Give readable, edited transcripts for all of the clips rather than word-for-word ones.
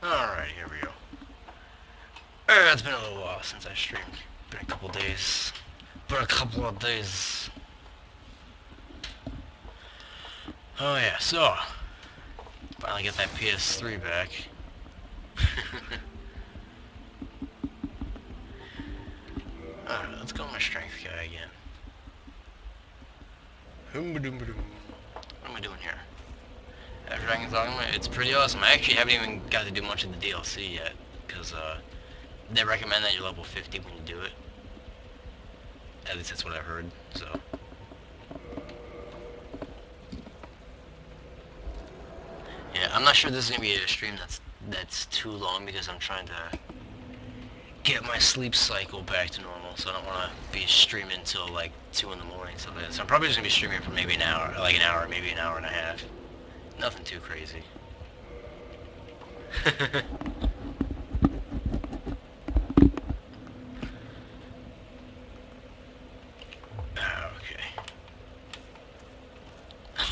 Alright, here we go. It's been a little while since I streamed. Been a couple days. Oh yeah, so finally get that PS3 back. Alright, let's go with my strength guy again. What am I doing here? Dragon's Dogma, it's pretty awesome. I actually haven't even got to do much of the DLC yet, because they recommend that you're level 50 when you do it. At least that's what I heard, so. Yeah, I'm not sure this is going to be a stream that's too long, because I'm trying to get my sleep cycle back to normal, so I don't want to be streaming until like 2 in the morning, so I'm probably just going to be streaming for maybe an hour, maybe an hour and a half. Nothing too crazy. Okay.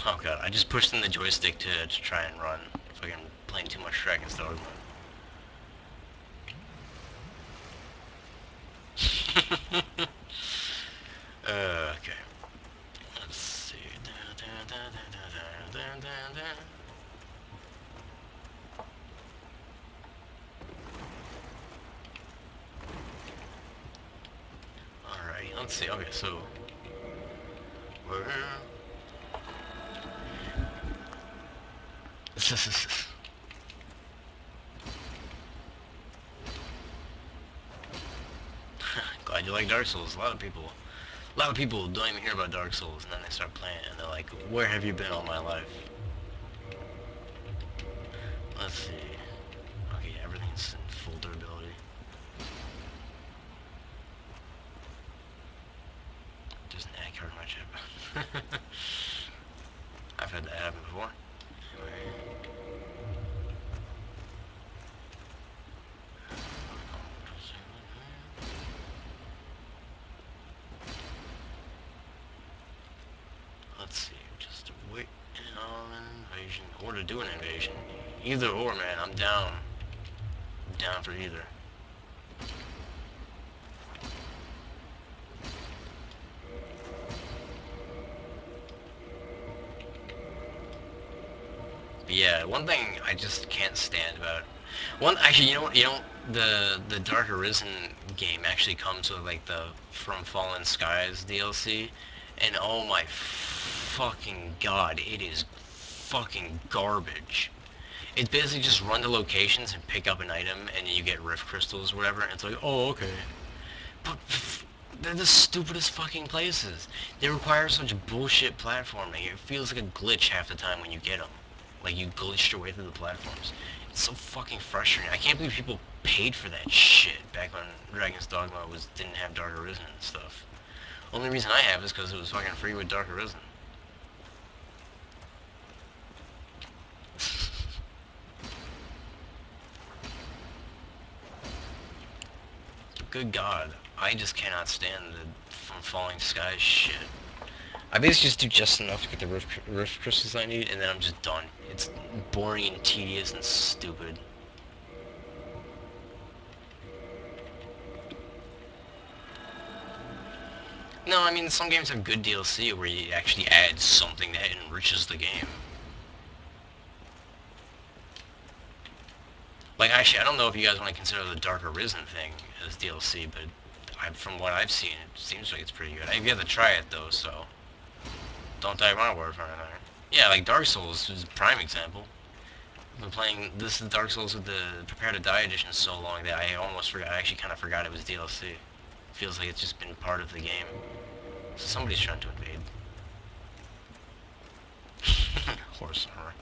Oh god, I just pushed in the joystick to try and run. Fucking playing too much Dragon's Dogma. Okay. Let's see. Alright, let's see. Okay, so where? Glad you like Dark Souls. A lot of people don't even hear about Dark Souls, and then they start playing it, and they're like, "Where have you been all my life?" Let's see. Okay, everything's in full durability. There's an ad card in my chip. I've had that happen before. Let's see. Just wait on an invasion, or to do an invasion. Either or, man. I'm down. I'm down for either. But yeah, one thing I just can't stand about actually, the Dark Arisen game actually comes with like the From Fallen Skies DLC, and oh my fucking god, it is fucking garbage. It's basically just run to locations and pick up an item, and you get rift crystals or whatever, and it's like, oh, okay. But they're the stupidest fucking places. They require such bullshit platforming. It feels like a glitch half the time when you get them. Like you glitched your way through the platforms. It's so fucking frustrating. I can't believe people paid for that shit back when Dragon's Dogma didn't have Dark Arisen and stuff. Only reason I have is because it was fucking free with Dark Arisen. Good God, I just cannot stand the From Falling Skies shit. I basically just do just enough to get the rift crystals I need, and then I'm just done. It's boring and tedious and stupid. No, I mean, some games have good DLC where you actually add something that enriches the game. Like, actually, I don't know if you guys want to consider the Dark Arisen thing as DLC, but from what I've seen, it seems like it's pretty good. I've yet to try it, though, so don't take my word for anything. Yeah, like Dark Souls is a prime example. I've been playing this Dark Souls with the Prepare to Die edition so long that I almost forgot. I actually kind of forgot it was DLC. Feels like it's just been part of the game. So somebody's trying to invade. Horse armor.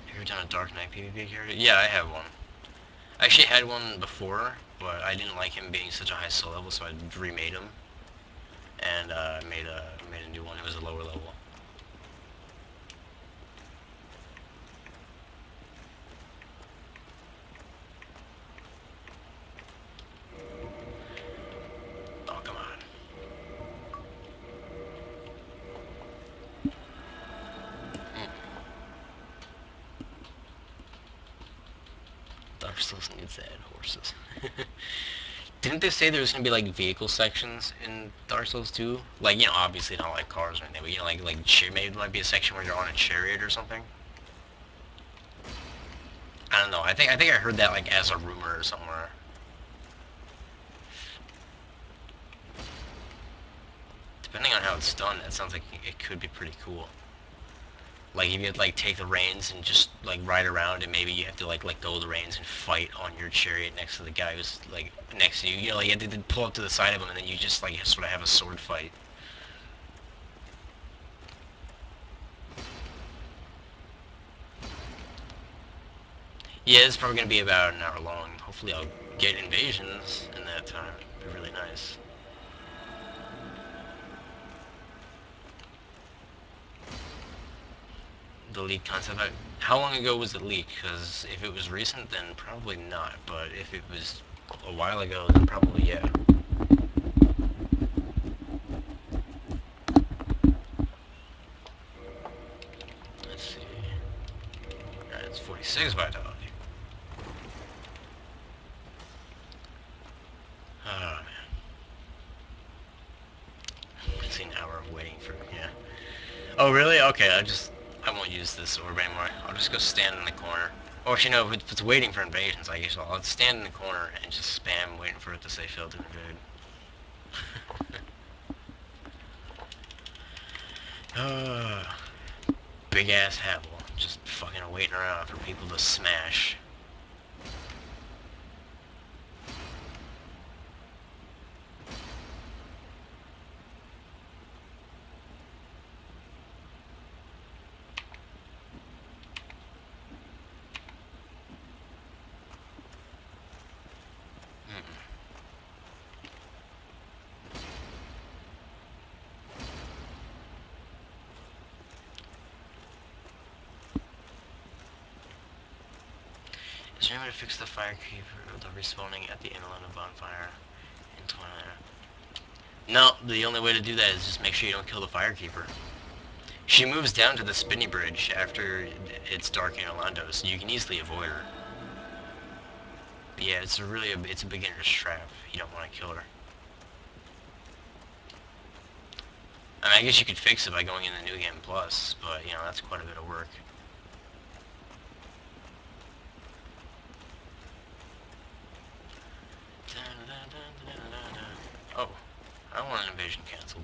Have you ever done a Dark Knight PvP character? Yeah, I have one. I actually had one before, but I didn't like him being such a high skill level, so I remade him and made a new one. It was a lower level. Oh, come on. Dark Souls needs to add horses. Didn't they say there was gonna be like vehicle sections in Dark Souls 2? Like, you know, obviously not like cars or anything, but you know, maybe there might be a section where you're on a chariot or something. I don't know. I think I heard that like as a rumor or somewhere. Depending on how it's done, that sounds like it could be pretty cool. Like if you had to like take the reins and just like ride around, and maybe you have to like let go of the reins and fight on your chariot next to the guy who's like next to you. You know, like you have to pull up to the side of him, and then you just like sort of have a sword fight. Yeah, it's probably gonna be about an hour long. Hopefully, I'll get invasions in that time. It'd be really nice. The leak concept. How long ago was it leaked? Because if it was recent, then probably not. But if it was a while ago, then probably yeah. Let's see. Alright, it's 46 vitality. Oh man. See an hour of waiting for yeah. Oh really? Okay, I won't use this orb anymore. I'll just go stand in the corner. Or actually no, if it's waiting for invasions, I guess I'll stand in the corner and just spam waiting for it to say failed to invade. Big ass Havel, just fucking waiting around for people to smash. Is there any way to fix the firekeeper, the respawning at the Emelina bonfire in Twilight? No, the only way to do that is just make sure you don't kill the firekeeper. She moves down to the spinny bridge after it's dark in Orlando, so you can easily avoid her. But yeah, it's a beginner's trap. You don't want to kill her. I mean, I guess you could fix it by going in the New Game Plus, but you know that's quite a bit of work. Oh, I want an invasion cancelled.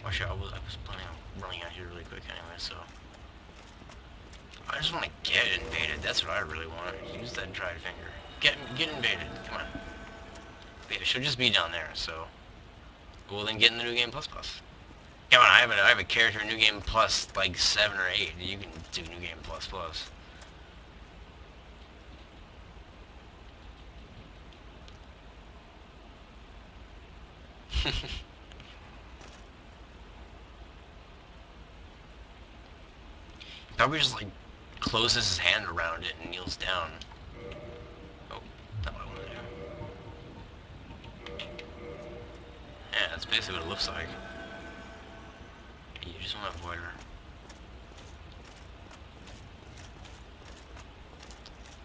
Actually, I was planning on running out here really quick anyway, so I just want to get invaded. That's what I really want. Use that dried finger. Get invaded. Come on. But yeah, she'll just be down there. So, well then get in the New Game Plus Plus. Come on, I have a character in New Game Plus like 7 or 8. You can do New Game Plus Plus. Probably just like closes his hand around it and kneels down. Oh, not what I want to do. Yeah, that's basically what it looks like. You just want to avoid her.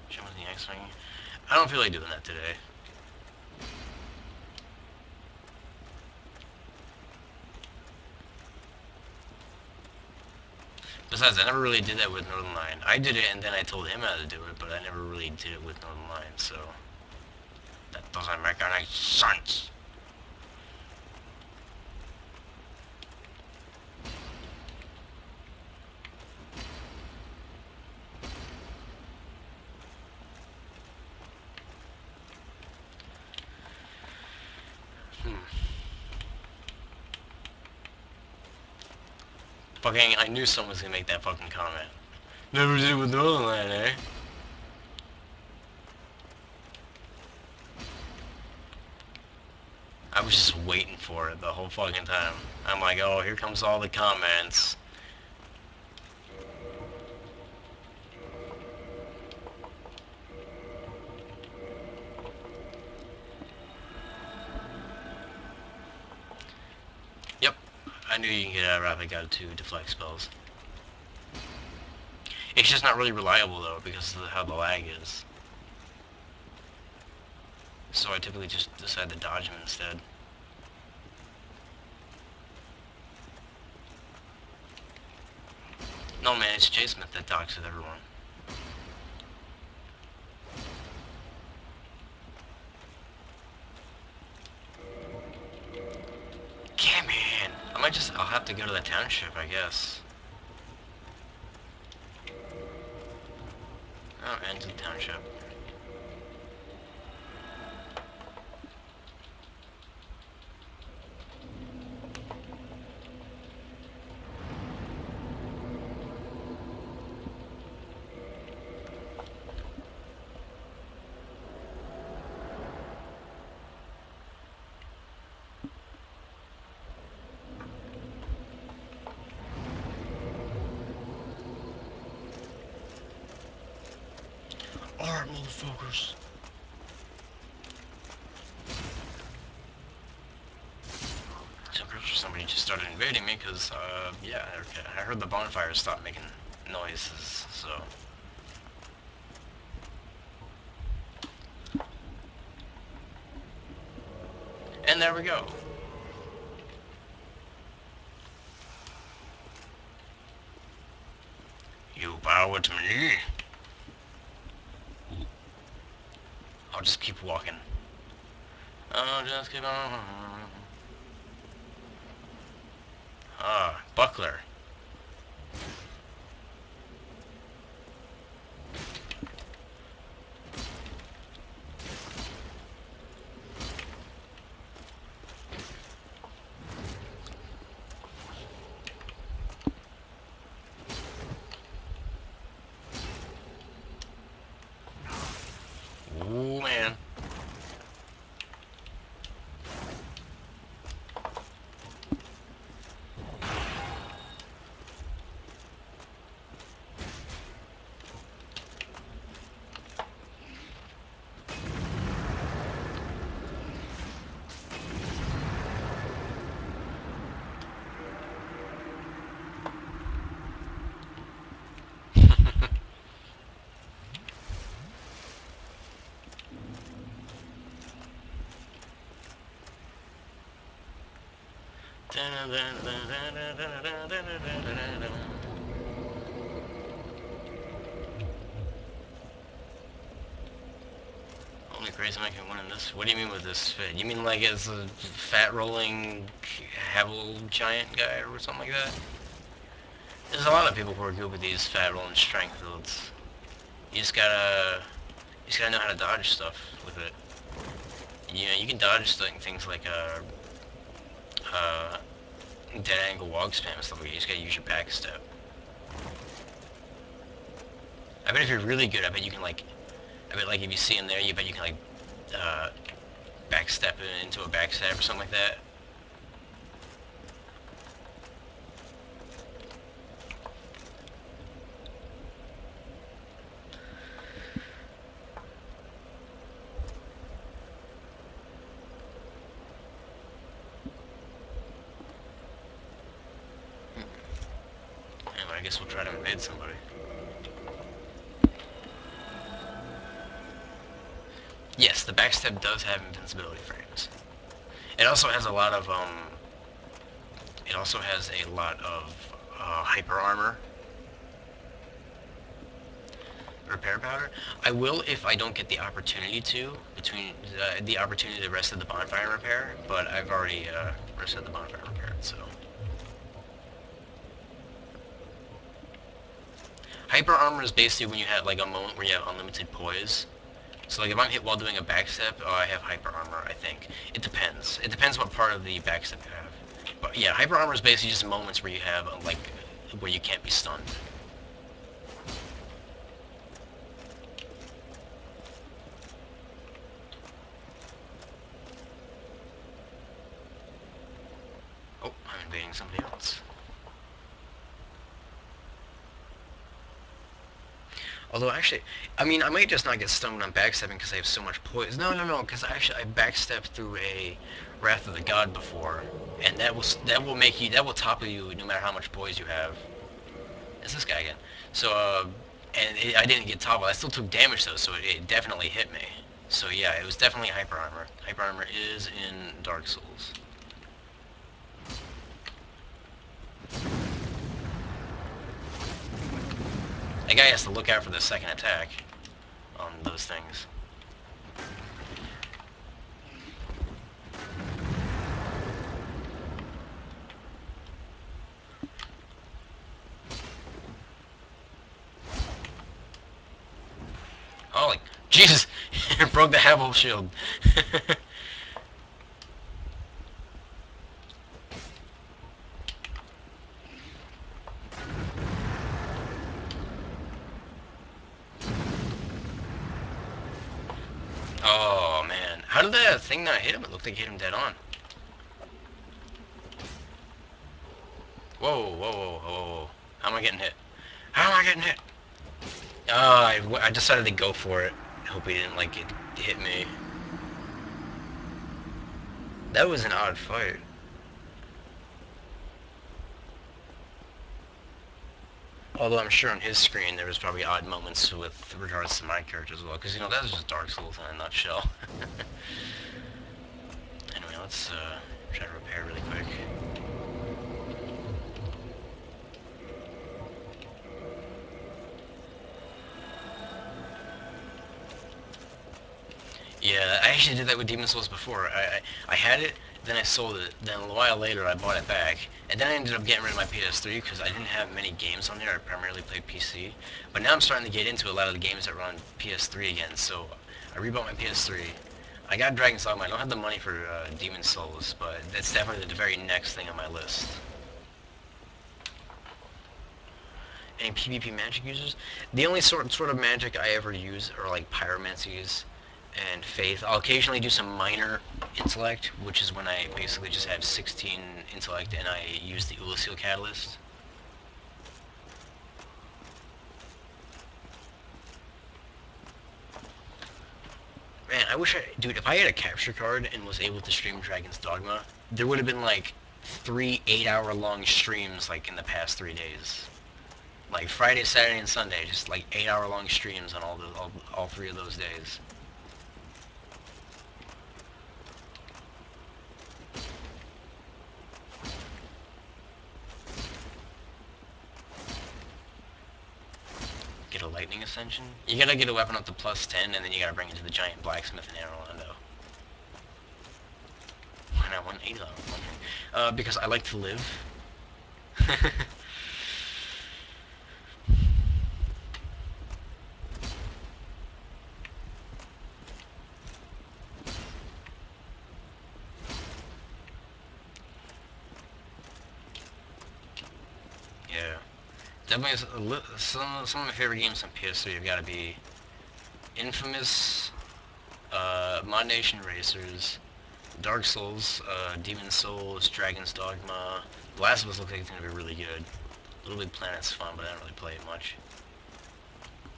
Jump with the X-Wing. I don't feel like doing that today. Besides, I never really did that with Northern Line. I did it and then I told him how to do it, but I never really did it with Northern Line, so that doesn't make any sense. Fucking, I knew someone was gonna make that fucking comment. Never did it with Northern Line, eh? I was just waiting for it the whole fucking time. I'm like, oh, here comes all the comments. Yep, I knew you can get out of Rapid God to deflect spells. It's just not really reliable though because of how the lag is. So I typically just decide to dodge him instead. No, man, it's Jay Smith that talks with everyone. Come in. I'll have to go to the township, I guess. Oh, and to the township. Alright, motherfuckers. So I'm pretty sure somebody just started invading me, because, yeah, okay. I heard the bonfire stop making noises, so... And there we go. You bow to me. I'll just keep walking. I'll just keep on. Ah, buckler. Ooh, man. Only crazy man can win in this. What do you mean with this fit? You mean like as a fat rolling Havel giant guy or something like that? There's a lot of people who are good with these fat rolling strength builds. You just gotta know how to dodge stuff with it. You know, you can dodge things like dead angle wog spam and stuff like that. You just gotta use your back step. I bet if you're really good, I bet like if you see him there, you bet you can like uh, backstep into a backstab or something like that. Anyway, I guess we'll try to invade somebody. Yes, the backstep does have invincibility frames. It also has a lot of It also has a lot of hyper armor. Repair powder. I will if I don't get the opportunity to between the opportunity to rest at the bonfire and repair. But I've already rested at the bonfire and repaired. So hyper armor is basically when you have like a moment where you have unlimited poise. So like if I'm hit while doing a backstep, I have hyper armor. I think it depends. It depends what part of the backstep you have. But yeah, hyper armor is basically just moments where you have like where you can't be stunned. Oh, I'm invading somebody else. Although actually, I mean, I might just not get stunned when I'm backstepping because I have so much poise. No, no, no, because actually I backstepped through a Wrath of the God before, and that will topple you no matter how much poise you have. It's this guy again. So I didn't get toppled. I still took damage though, so it definitely hit me. So yeah, it was definitely Hyper Armor. Hyper Armor is in Dark Souls. That guy has to look out for the second attack on those things. Holy Jesus! It broke the Havel shield. Oh man, how did that thing not hit him? It looked like it hit him dead on. Whoa, whoa, whoa, whoa! How am I getting hit? How am I getting hit? Oh, I decided to go for it. I hope he didn't like it hit me. That was an odd fight. Although I'm sure on his screen there was probably odd moments with regards to my character as well, because you know that was just Dark Souls in a nutshell. Anyway, let's try to repair really quick. Yeah, I actually did that with Demon Souls before. I had it, then I sold it, then a while later I bought it back, and then I ended up getting rid of my PS3 because I didn't have many games on there. I primarily played PC, but now I'm starting to get into a lot of the games that run PS3 again. So I rebought my PS3. I got Dragon's Dogma. I don't have the money for Demon Souls, but that's definitely the very next thing on my list. Any PvP magic users? The only sort of magic I ever use are like pyromancies and faith. I'll occasionally do some minor intellect, which is when I basically just have 16 intellect and I use the Ulasil catalyst. Man, I wish dude, if I had a capture card and was able to stream Dragon's Dogma, there would have been like 3 8-hour long streams like in the past 3 days. Like Friday, Saturday, and Sunday, just like 8-hour long streams on all 3 of those days. Get a lightning ascension? You gotta get a weapon up to +10, and then you gotta bring it to the giant blacksmith in Orlando. Why not 180 level? Because I like to live. Yeah. Definitely some of my favorite games on PS3 have got to be Infamous, Mod Nation Racers, Dark Souls, Demon Souls, Dragon's Dogma. The Last of Us looks like it's going to be really good. Little Big Planet's fun, but I don't really play it much.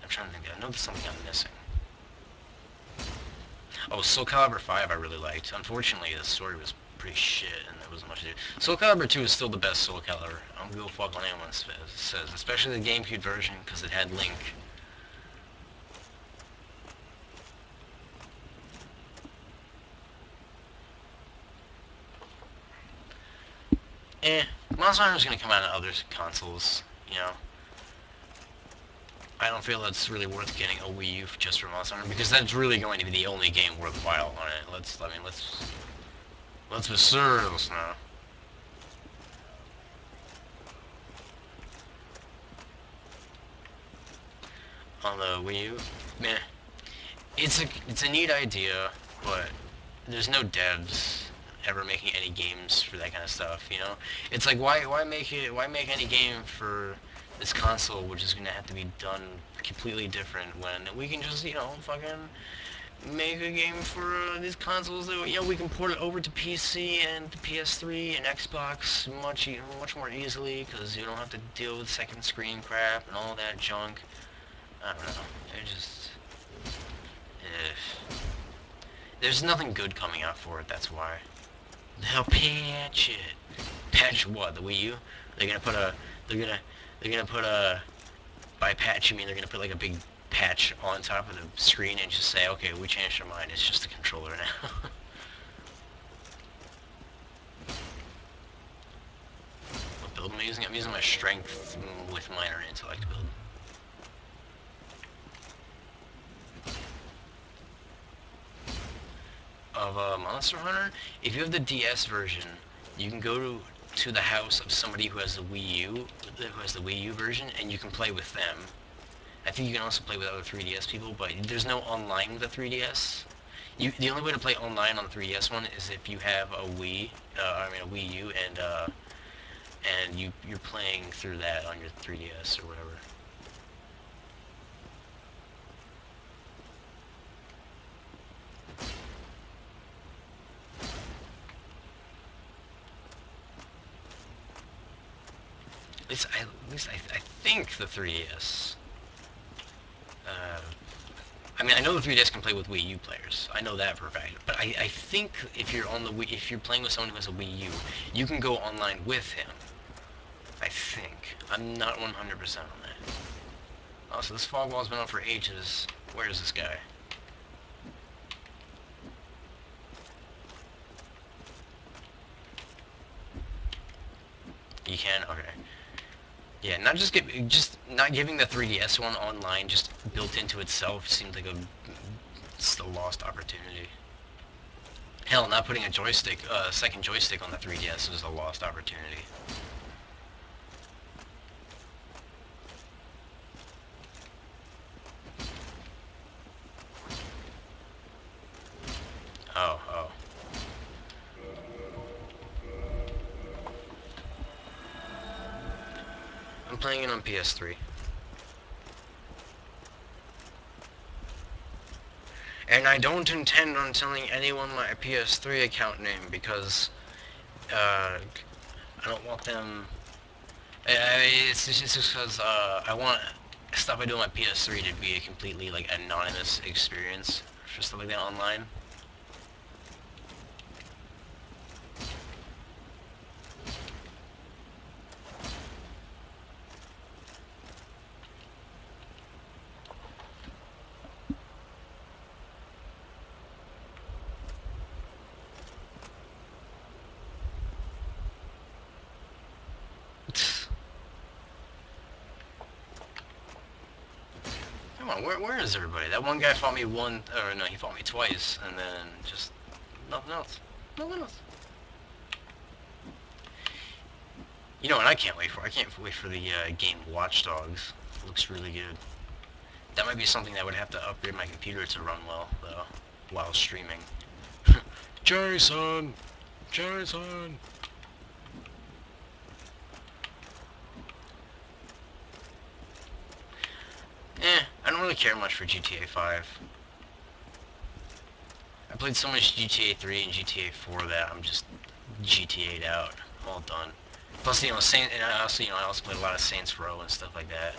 I'm trying to think. I know there's something I'm missing. Oh, Soul Calibur 5 I really liked. Unfortunately, the story was pretty shit, and there wasn't much to do. Soul Calibur 2 is still the best Soul Calibur. I don't give a fuck what anyone says, especially the GameCube version, because it had Link. Eh, Monster Hunter's gonna come out on other consoles, you know. I don't feel it's really worth getting a Wii U just for Monster Hunter, because that's really going to be the only game worthwhile on it. Let's be serious now. On the Wii U, meh. It's a neat idea, but there's no devs ever making any games for that kind of stuff, you know? It's like why make any game for this console which is gonna have to be done completely different when we can just, you know, fucking make a game for these consoles that, you know, we can port it over to PC and to PS3 and Xbox much more easily because you don't have to deal with second screen crap and all that junk. I don't know. It just eh. There's nothing good coming out for it, that's why. They'll patch it. Patch what? The Wii U? They're gonna put a. They're gonna. They're gonna put a. By patch, you mean they're gonna put like a big patch on top of the screen and just say, okay, we changed our mind. It's just a controller now. What build am I using? I'm using my strength with minor intellect build. Of Monster Hunter, if you have the DS version, you can go to the house of somebody who has the Wii U version, and you can play with them. I think you can also play with other 3DS people, but there's no online with the 3DS. The only way to play online on the 3DS one is if you have a a Wii U, and you're playing through that on your 3DS or whatever. At least I think the 3DS. I mean, I know the 3DS can play with Wii U players. I know that for a fact. But I think if you're on the if you're playing with someone who has a Wii U, you can go online with him. I think. I'm not 100% on that. Oh, so this fog wall's been up for ages. Where is this guy? You can? Okay. Yeah, just not giving the 3DS one online, just built into itself, seemed like it's a lost opportunity. Hell, not putting a second joystick on the 3DS is a lost opportunity. Oh. I'm playing it on PS3. And I don't intend on telling anyone my PS3 account name because I don't want them. It's just because I want stuff I do on my PS3 to be a completely like anonymous experience for stuff like that online. Come on, where is everybody? That one guy fought me he fought me twice, and then just nothing else. Nothing else. You know what I can't wait for? I can't wait for the game Watch Dogs. It looks really good. That might be something that would have to upgrade my computer to run well, though, while streaming. Jason! Jason! I don't really care much for GTA 5. I played so much GTA 3 and GTA 4 that I'm just GTA'd out. I'm all done. Plus, and I also played a lot of Saints Row and stuff like that.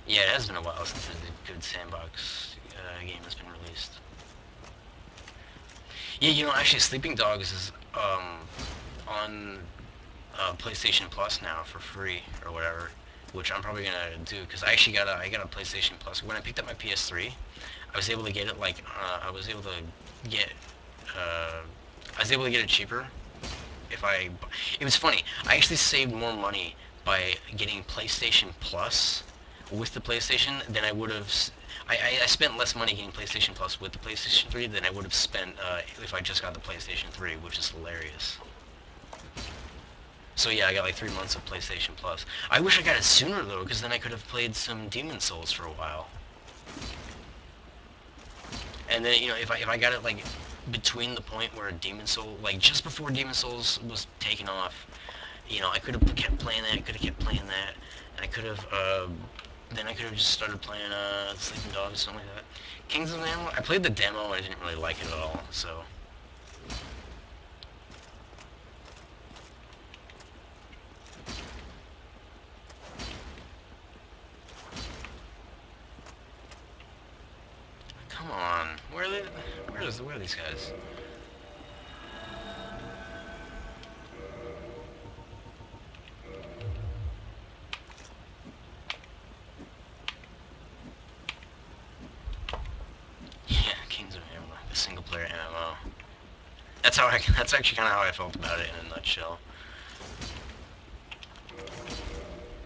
Yeah, it has been a while since a good sandbox game has been released. Yeah, actually, Sleeping Dogs is on PlayStation Plus now for free or whatever, which I'm probably gonna do because I got a PlayStation Plus. When I picked up my PS3, I was able to get it get uh, I was able to get it cheaper if I. It was funny. I actually saved more money by getting PlayStation Plus with the PlayStation than I would have. I spent less money getting PlayStation Plus with the PlayStation 3 than I would have spent if I just got the PlayStation 3, which is hilarious. So yeah, I got like 3 months of PlayStation Plus. I wish I got it sooner though, because then I could have played some Demon Souls for a while. And then if I got it like between the point where Demon Soul, like just before Demon Souls was taken off, I could have kept playing that. Could have kept playing that, and I could have then I could have just started playing Sleeping Dogs, something like that. Kings of Animal. I played the demo and I didn't really like it at all. So. Come on, where are these guys? multiplayer MMO. That's how that's actually kind of how I felt about it in a nutshell.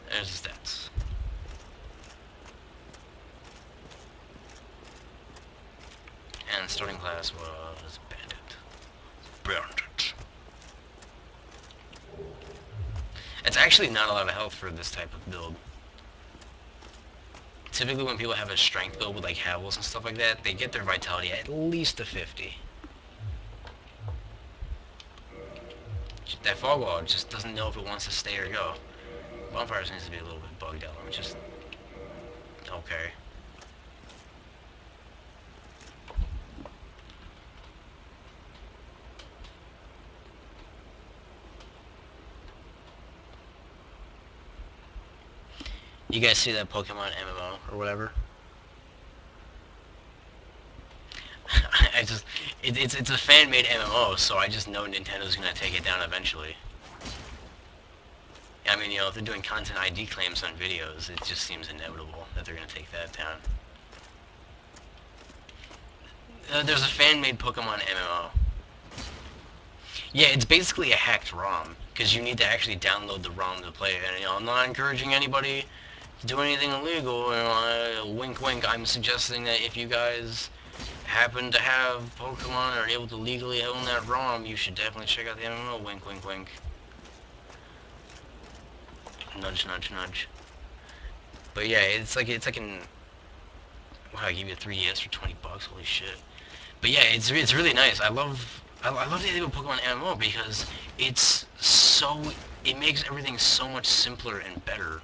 There's the stats. And starting class was Bandit. Bandit. It's actually not a lot of health for this type of build. Typically when people have a strength build with like Havels and stuff like that, they get their vitality at least a 50. That fog wall just doesn't know if it wants to stay or go. Bonfires needs to be a little bit bugged out. Let me just... Okay. You guys see that Pokemon MMO or whatever? It's a fan-made MMO, so I just know Nintendo's gonna take it down eventually. I mean, you know, if they're doing content ID claims on videos, it just seems inevitable that they're gonna take that down. There's a fan-made Pokemon MMO. Yeah, it's basically a hacked ROM, because you need to actually download the ROM to play it. And, you know, I'm not encouraging anybody to do anything illegal. You know, wink, wink. I'm suggesting that if you guys happen to have Pokemon and are able to legally own that ROM, you should definitely check out the MMO. Wink, wink, wink. Nudge, nudge, nudge. But yeah, it's like an... Wow, I gave you a 3DS for 20 bucks. Holy shit. But yeah, it's really nice. I love the idea of Pokemon MMO because it's so... It makes everything so much simpler and better.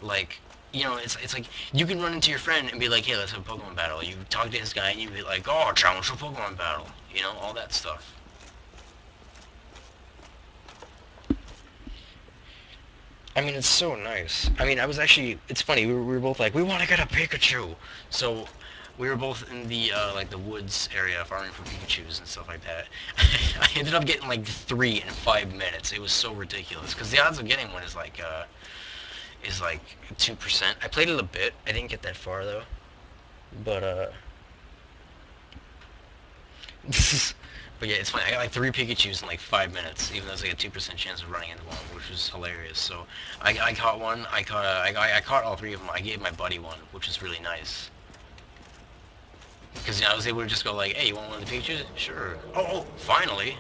Like, you know, it's like, you can run into your friend and be like, hey, let's have a Pokemon battle. You talk to this guy and you be like, oh, challenge for Pokemon battle. You know, all that stuff. I mean, it's so nice. I mean, I was actually, it's funny, we were both like, we want to get a Pikachu. So, we were both in the, like, the woods area farming for Pikachus and stuff like that. I ended up getting, like, 3 in 5 minutes. It was so ridiculous. Because the odds of getting one is, like 2%. I played it a bit. I didn't get that far, though. But, but yeah, it's funny. I got like 3 Pikachus in like 5 minutes, even though there's like a 2% chance of running into one, which was hilarious. So I caught one. I caught all 3 of them. I gave my buddy one, which was really nice. Because, you know, I was able to just go like, hey, you want one of the Pikachus? Sure. Oh, finally.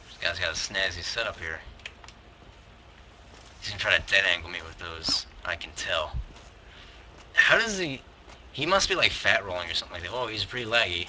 This guy's got a snazzy setup here. He's gonna try to dead angle me with those. I can tell. How does he... He must be like fat rolling or something like that. Oh, he's pretty laggy.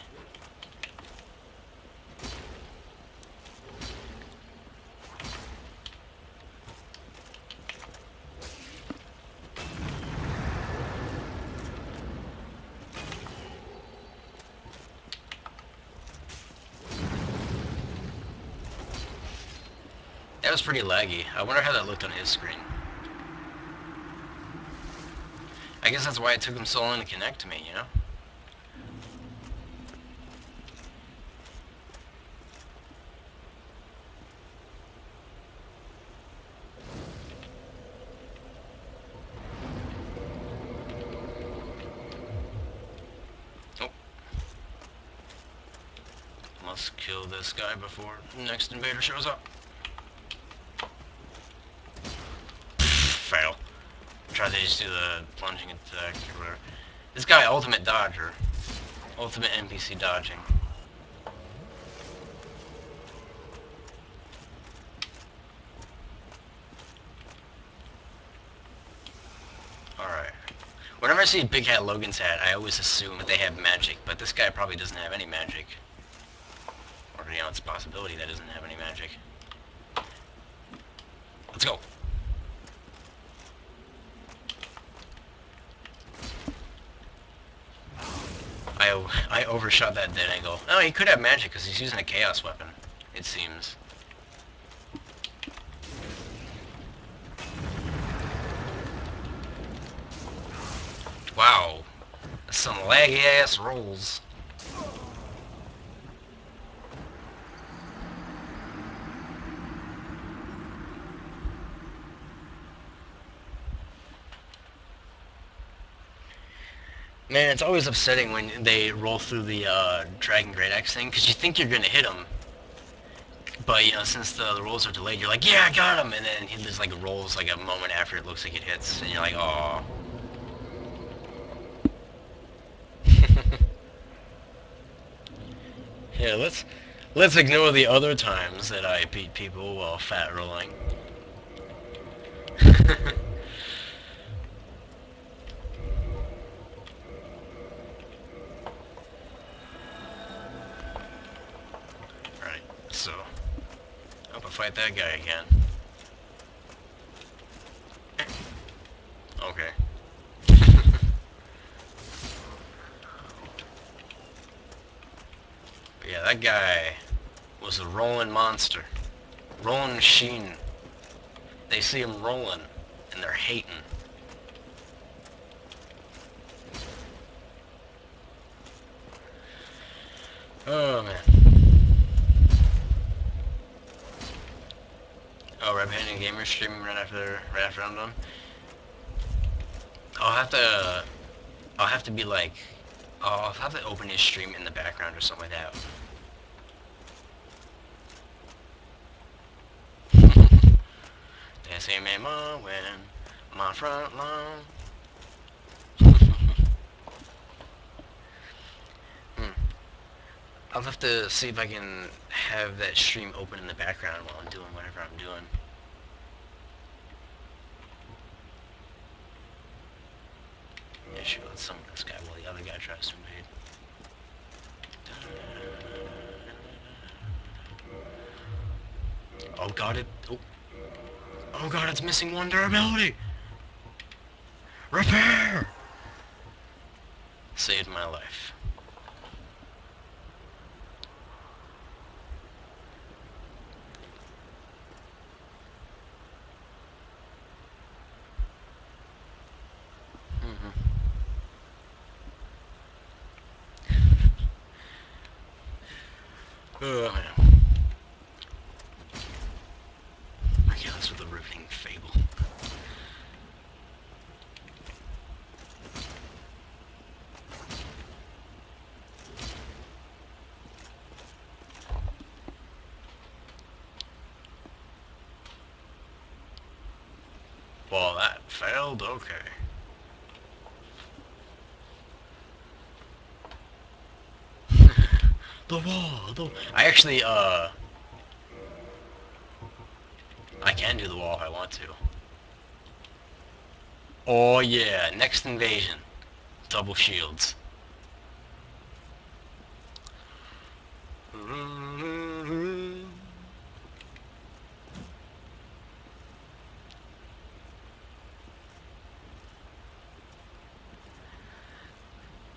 That was pretty laggy. I wonder how that looked on his screen. I guess that's why it took him so long to connect to me, you know? Oh. Must kill this guy before the next invader shows up. Fail. Try to just do the plunging attack or whatever. This guy, ultimate dodger. Ultimate NPC dodging. Alright. Whenever I see Big Hat Logan's hat, I always assume that they have magic, but this guy probably doesn't have any magic. Or, you know, it's a possibility that doesn't have any magic. Let's go. I overshot that dead angle. Oh, he could have magic because he's using a chaos weapon, it seems. Wow. Some laggy ass rolls. Man, it's always upsetting when they roll through the Dragon Great Axe thing, because you think you're going to hit him, but, you know, since the rolls are delayed, you're like, yeah, I got him, and then he just, like, rolls, like, a moment after it looks like it hits, and you're like, aw. Yeah, let's ignore the other times that I beat people while fat rolling. Right, so, I'm gonna fight that guy again. Okay. But yeah, that guy was a rolling monster. Rolling machine. They see him rolling, and they're hating. Oh, man. Oh, Red Panda Gamer streaming right after I'm done. I'll have to, I'll have to be like, I'll have to open his stream in the background or something like that. They say me ma when my front lawn. Hmm. I'll have to see if I can have that stream open in the background while I'm doing whatever I'm doing. Yeah, sure, let's summon this guy while the other guy tries to invade. Oh god, oh god, it's missing one durability! Repair! Saved my life. Mm-hmm. Oh man. Regale with a riveting fable. Well, that failed, okay. The wall, I actually, I can do the wall if I want to. Oh yeah, next invasion. Double shields.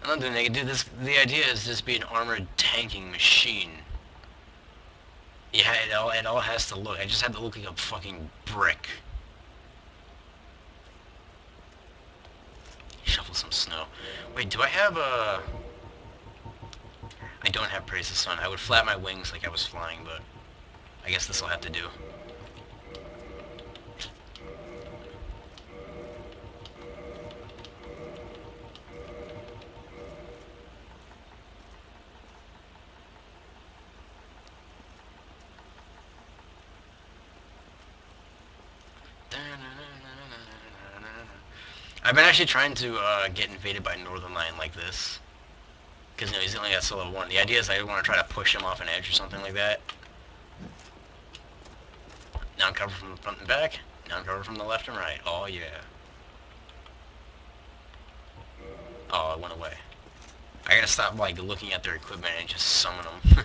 I'm not doing naked. Dude, the idea is just be an armored tanking machine. Yeah, it all has to look. I just have to look like a fucking brick. Shovel some snow. Wait, do I have a... I don't have Praise the Sun. I would flap my wings like I was flying, but I guess this will have to do. I've been actually trying to get invaded by Northern Lion like this. Because, you know, he's only got solo 1. The idea is I want to try to push him off an edge or something like that. Now I'm covered from the front and back. Now I'm covered from the left and right. Oh, yeah. Oh, it went away. I gotta stop, like, looking at their equipment and just summon them.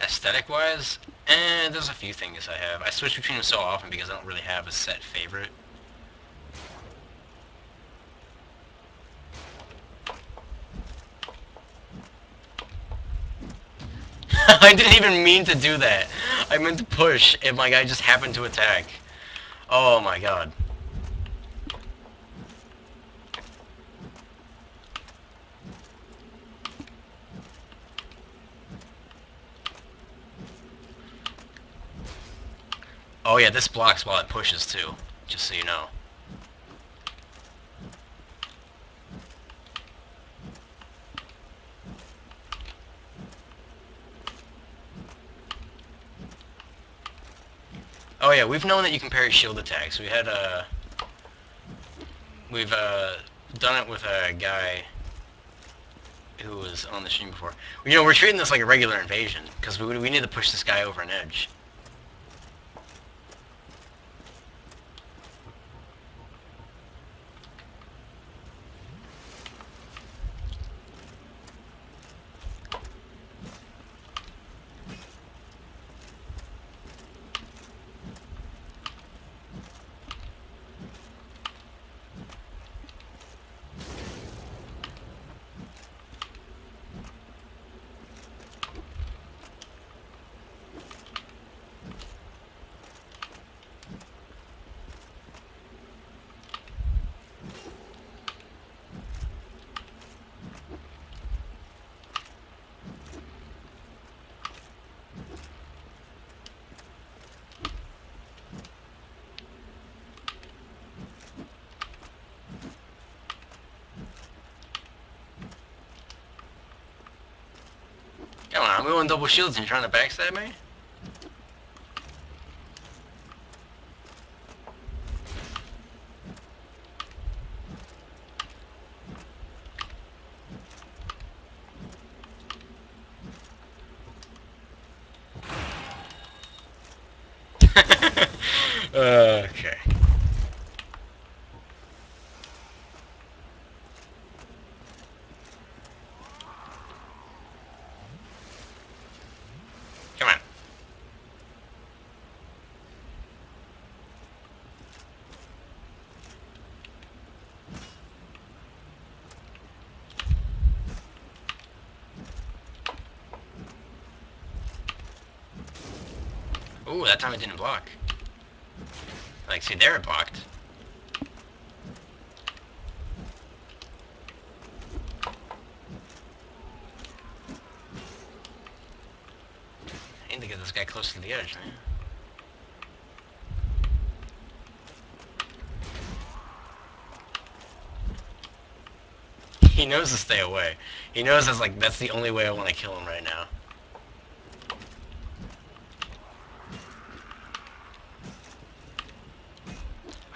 Aesthetic-wise, there's a few things I have. I switch between them so often because I don't really have a set favorite. I didn't even mean to do that. I meant to push, and my guy just happened to attack. Oh my god. Oh yeah, this blocks while it pushes too, just so you know. Oh yeah, we've known that you can parry shield attacks. We've done it with a guy who was on the stream before. You know, we're treating this like a regular invasion because we need to push this guy over an edge. Come on, I'm going double shields and you're trying to backstab me? Okay. Come on. Ooh, that time it didn't block. Like, see, there it blocked. I need to get this guy close to the edge, man. He knows to stay away. He knows that's the only way I want to kill him right now.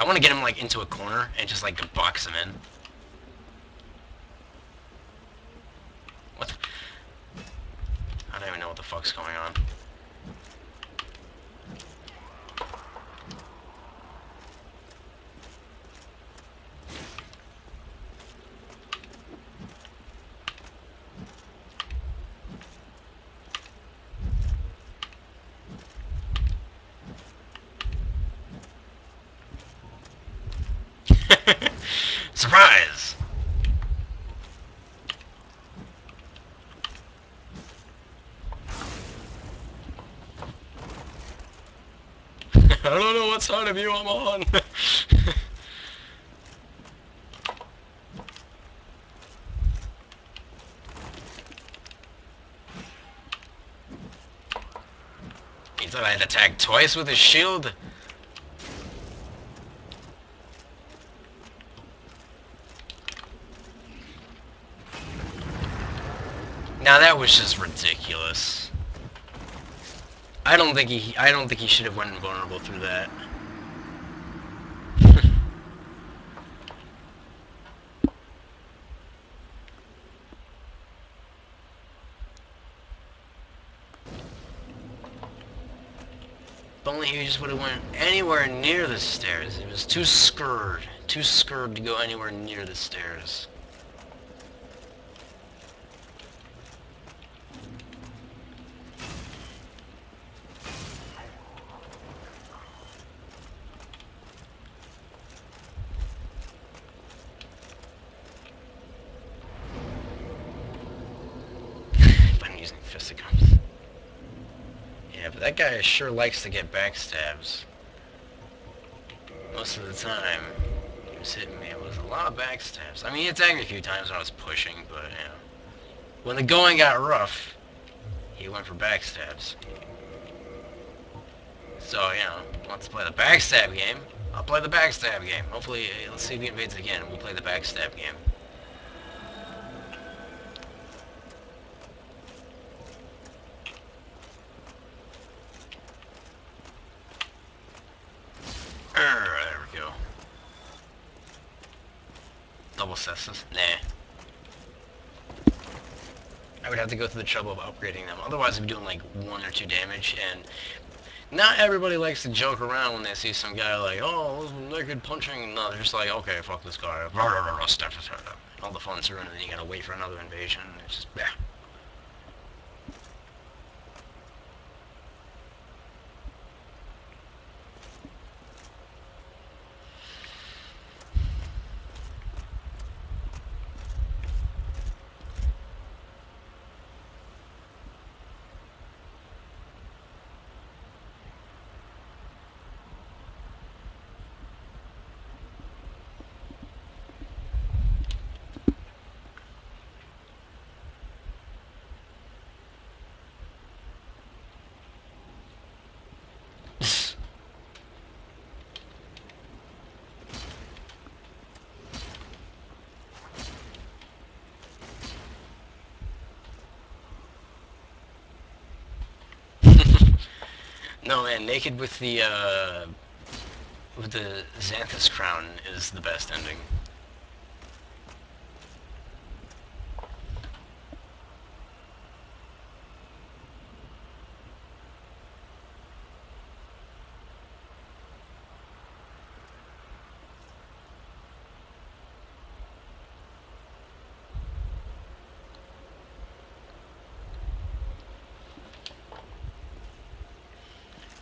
I want to get him like into a corner and just like box him in. What? I don't even know what the fuck's going on. Surprise! I don't know what side of you I'm on. He thought I'd attack twice with his shield? Now that was just ridiculous. I don't think he should have went invulnerable through that. If only he just would have went anywhere near the stairs. He was too scared to go anywhere near the stairs. I'm using fisticuffs. Yeah, but that guy sure likes to get backstabs. Most of the time, he was hitting me. It was a lot of backstabs. I mean, he attacked me a few times when I was pushing, but, you know. When the going got rough, he went for backstabs. So, you know, let's play the backstab game. I'll play the backstab game. Hopefully, let's see if he invades again. We'll play the backstab game. There we go. Double cestus? Nah. I would have to go through the trouble of upgrading them. Otherwise, I'd be doing like 1 or 2 damage, and not everybody likes to joke around when they see some guy like, oh, naked punching. No, they're just like, okay, fuck this guy. All the fun's ruined, and then you gotta wait for another invasion. It's just, yeah. No, man, naked with the Xanthus crown is the best ending.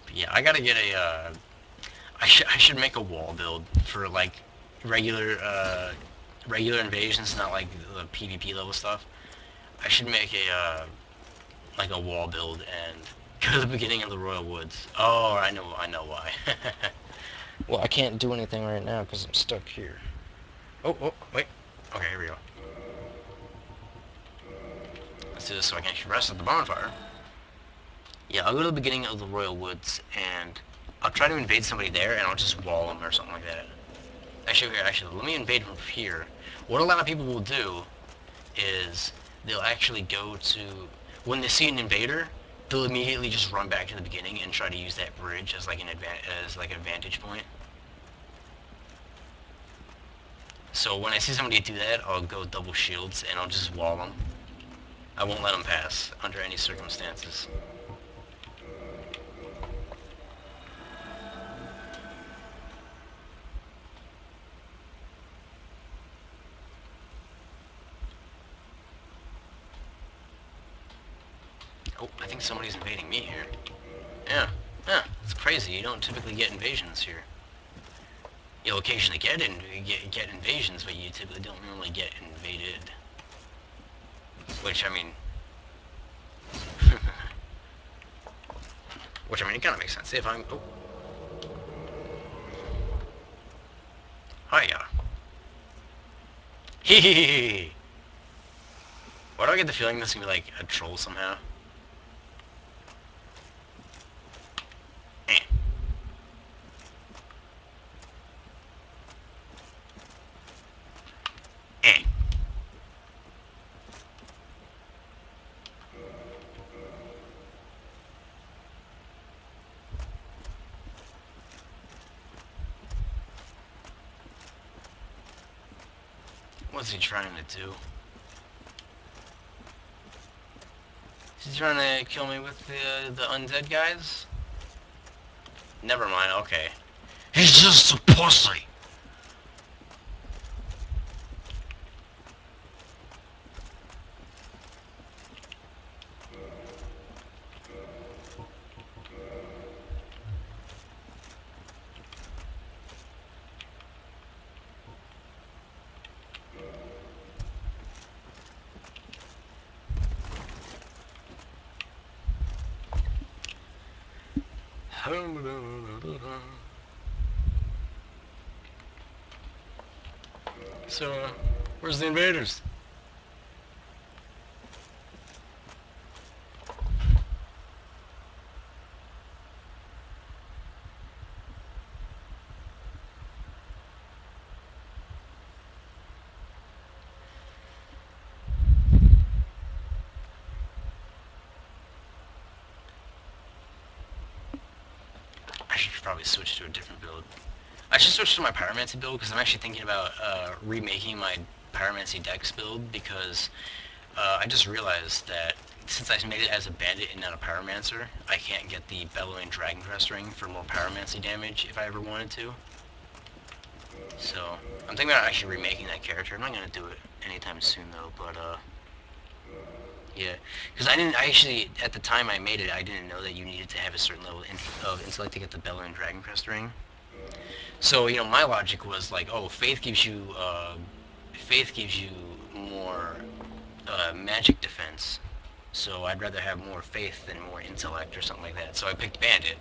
But yeah, I gotta get a, I should make a wall build for, like, regular, regular invasions, not like the PvP level stuff. I should make like a wall build and go to the beginning of the Royal Woods. Oh, I know why. Well, I can't do anything right now because I'm stuck here. Oh, wait. Okay, here we go. Let's do this so I can actually rest at the bonfire. Yeah, I'll go to the beginning of the Royal Woods and I'll try to invade somebody there and I'll just wall them or something like that. Actually, let me invade from here. What a lot of people will do is they'll actually go to, when they see an invader, they'll immediately just run back to the beginning and try to use that bridge as like an vantage point. So when I see somebody do that, I'll go double shields and I'll just wall them. I won't let them pass under any circumstances. Oh, I think somebody's invading me here. Yeah, it's crazy. You don't typically get invasions here. You'll occasionally get invasions, but you typically don't normally get invaded. Which, I mean... Which, I mean, it kind of makes sense. If I'm... Oh. Hiya. Hehehehe. Why do I get the feeling this is going to be like a troll somehow? Eh. Eh. What's he trying to do? Is he trying to kill me with the undead guys? Never mind, okay. He's just a pussy! So, where's the invaders? I should probably switch to a different build. I should switch to my Pyromancy build because I'm actually thinking about remaking my Pyromancy Dex build because I just realized that since I made it as a bandit and not a pyromancer, I can't get the bellowing dragon crest ring for more pyromancy damage if I ever wanted to. So I'm thinking about actually remaking that character. I'm not gonna do it anytime soon though, but yeah, because I actually at the time I made it, I didn't know that you needed to have a certain level of intellect to get the bellowing dragon crest ring. So my logic was like, oh, faith gives you more magic defense. So I'd rather have more faith than more intellect or something like that. So I picked bandit.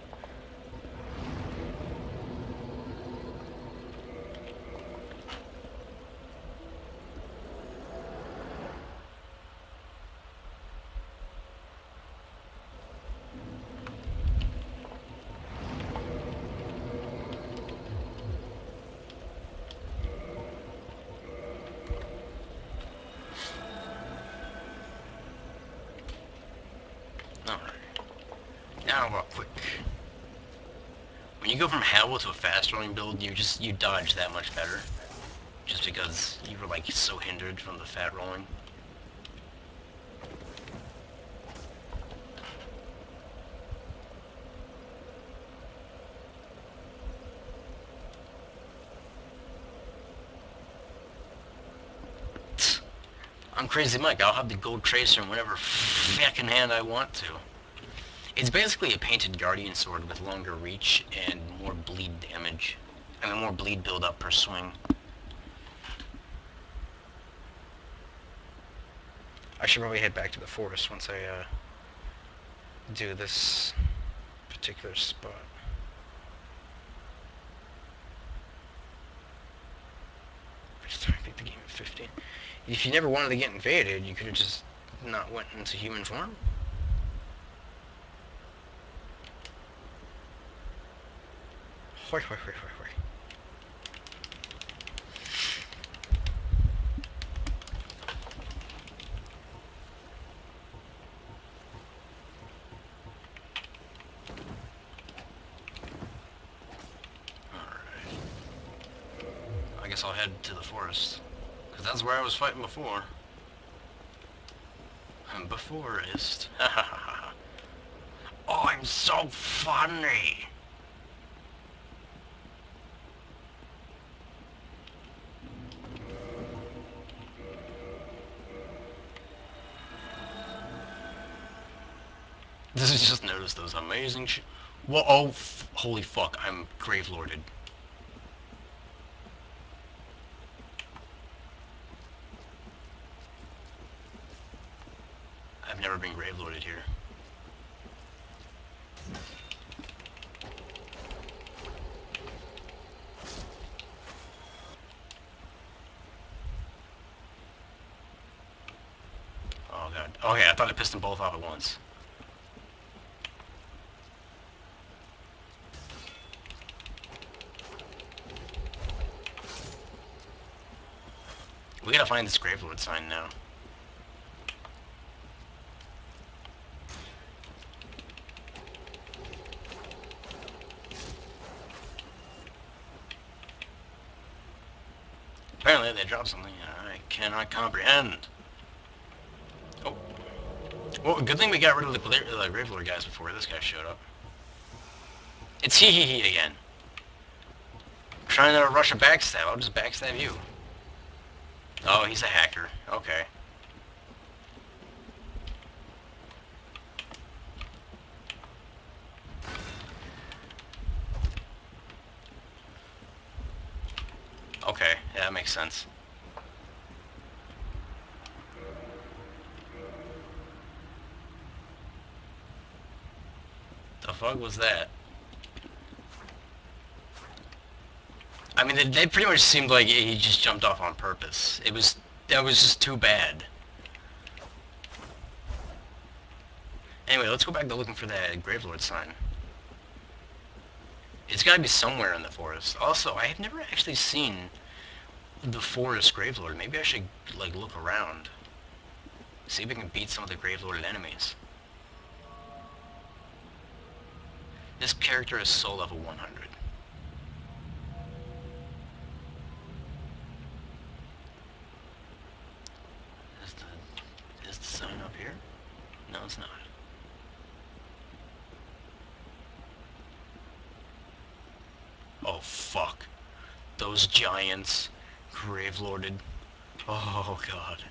Alright. Now real quick. When you go from Hannibal to a fast rolling build, you dodge that much better. Just because you were like so hindered from the fat rolling. I'm Crazy Mike. I'll have the gold tracer in whatever fucking hand I want to. It's basically a painted guardian sword with longer reach and more bleed damage. I mean, more bleed build up per swing. I should probably head back to the forest once I do this particular spot. I just started the game at 15. If you never wanted to get invaded, you could have just not went into human form. Hoi, hoi, hoi, hoi, hoi. Alright. I guess I'll head to the forest. Because that's where I was fighting before. Beforest. Ha ha ha ha. Oh, I'm so funny. This is just notice those amazing Whoa, oh, holy fuck, I'm grave lorded. I've never been grave lorded here. Oh god. Okay, I thought I pissed them both off at once. We gotta find this grave lord sign now. Apparently they dropped something I cannot comprehend. Oh. Well, good thing we got rid of the grave lord guys before this guy showed up. It's hee hee hee again. Trying to rush a backstab, I'll just backstab you. Oh, he's a hacker. Okay. Okay, yeah, that makes sense. The fuck was that? I mean, they pretty much seemed like he just jumped off on purpose. That was just too bad. Anyway, let's go back to looking for that Gravelord sign. It's gotta be somewhere in the forest. Also, I have never actually seen the forest Gravelord. Maybe I should, like, look around. See if I can beat some of the Gravelord enemies. This character is soul level 100. Is the sign up here? No, it's not. Oh, fuck. Those giants. Gravelorded. Oh, God.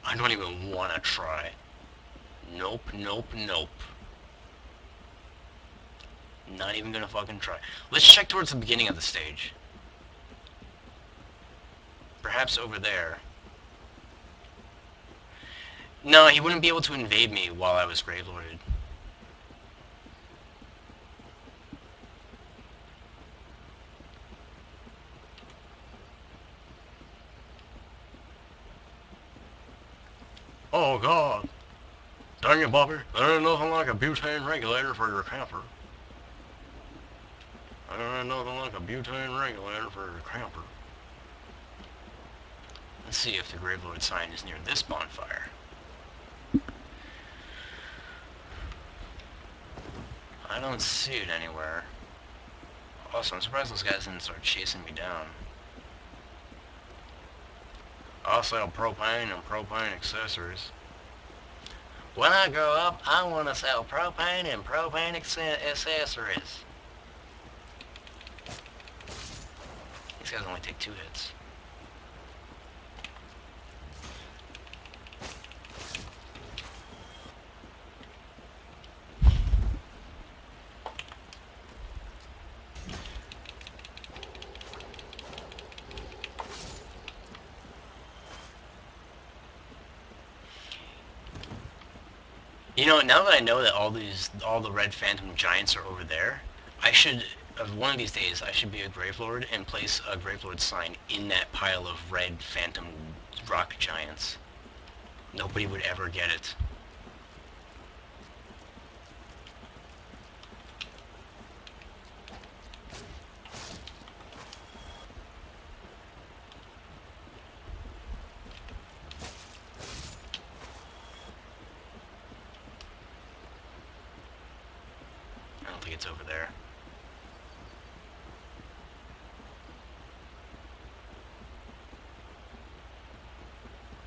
I don't even want to try. Nope, nope, nope. Not even gonna fucking try. Let's check towards the beginning of the stage. Perhaps over there. No, he wouldn't be able to invade me while I was Gravelorded. Oh, God. Dang it, Bobby. There ain't nothing like a butane regulator for your camper. There ain't nothing like a butane regulator for your camper. Let's see if the Gravelord sign is near this bonfire. I don't see it anywhere. Also, I'm surprised those guys didn't start chasing me down. I'll sell propane and propane accessories. When I grow up, I want to sell propane and propane accessories. These guys only take 2 hits. You know, now that I know that all the red phantom giants are over there, I should, one of these days, I should be a Gravelord and place a Gravelord sign in that pile of red phantom rock giants. Nobody would ever get it. I don't think it's over there.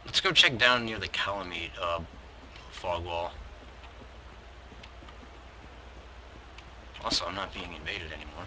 Let's go check down near the Calamite fog wall. Also, I'm not being invaded anymore.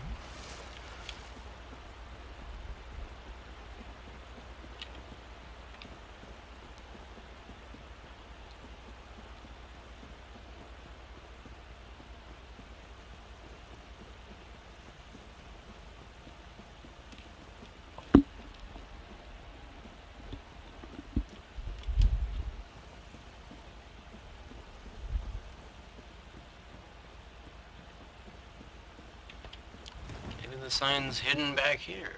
Maybe the sign's hidden back here.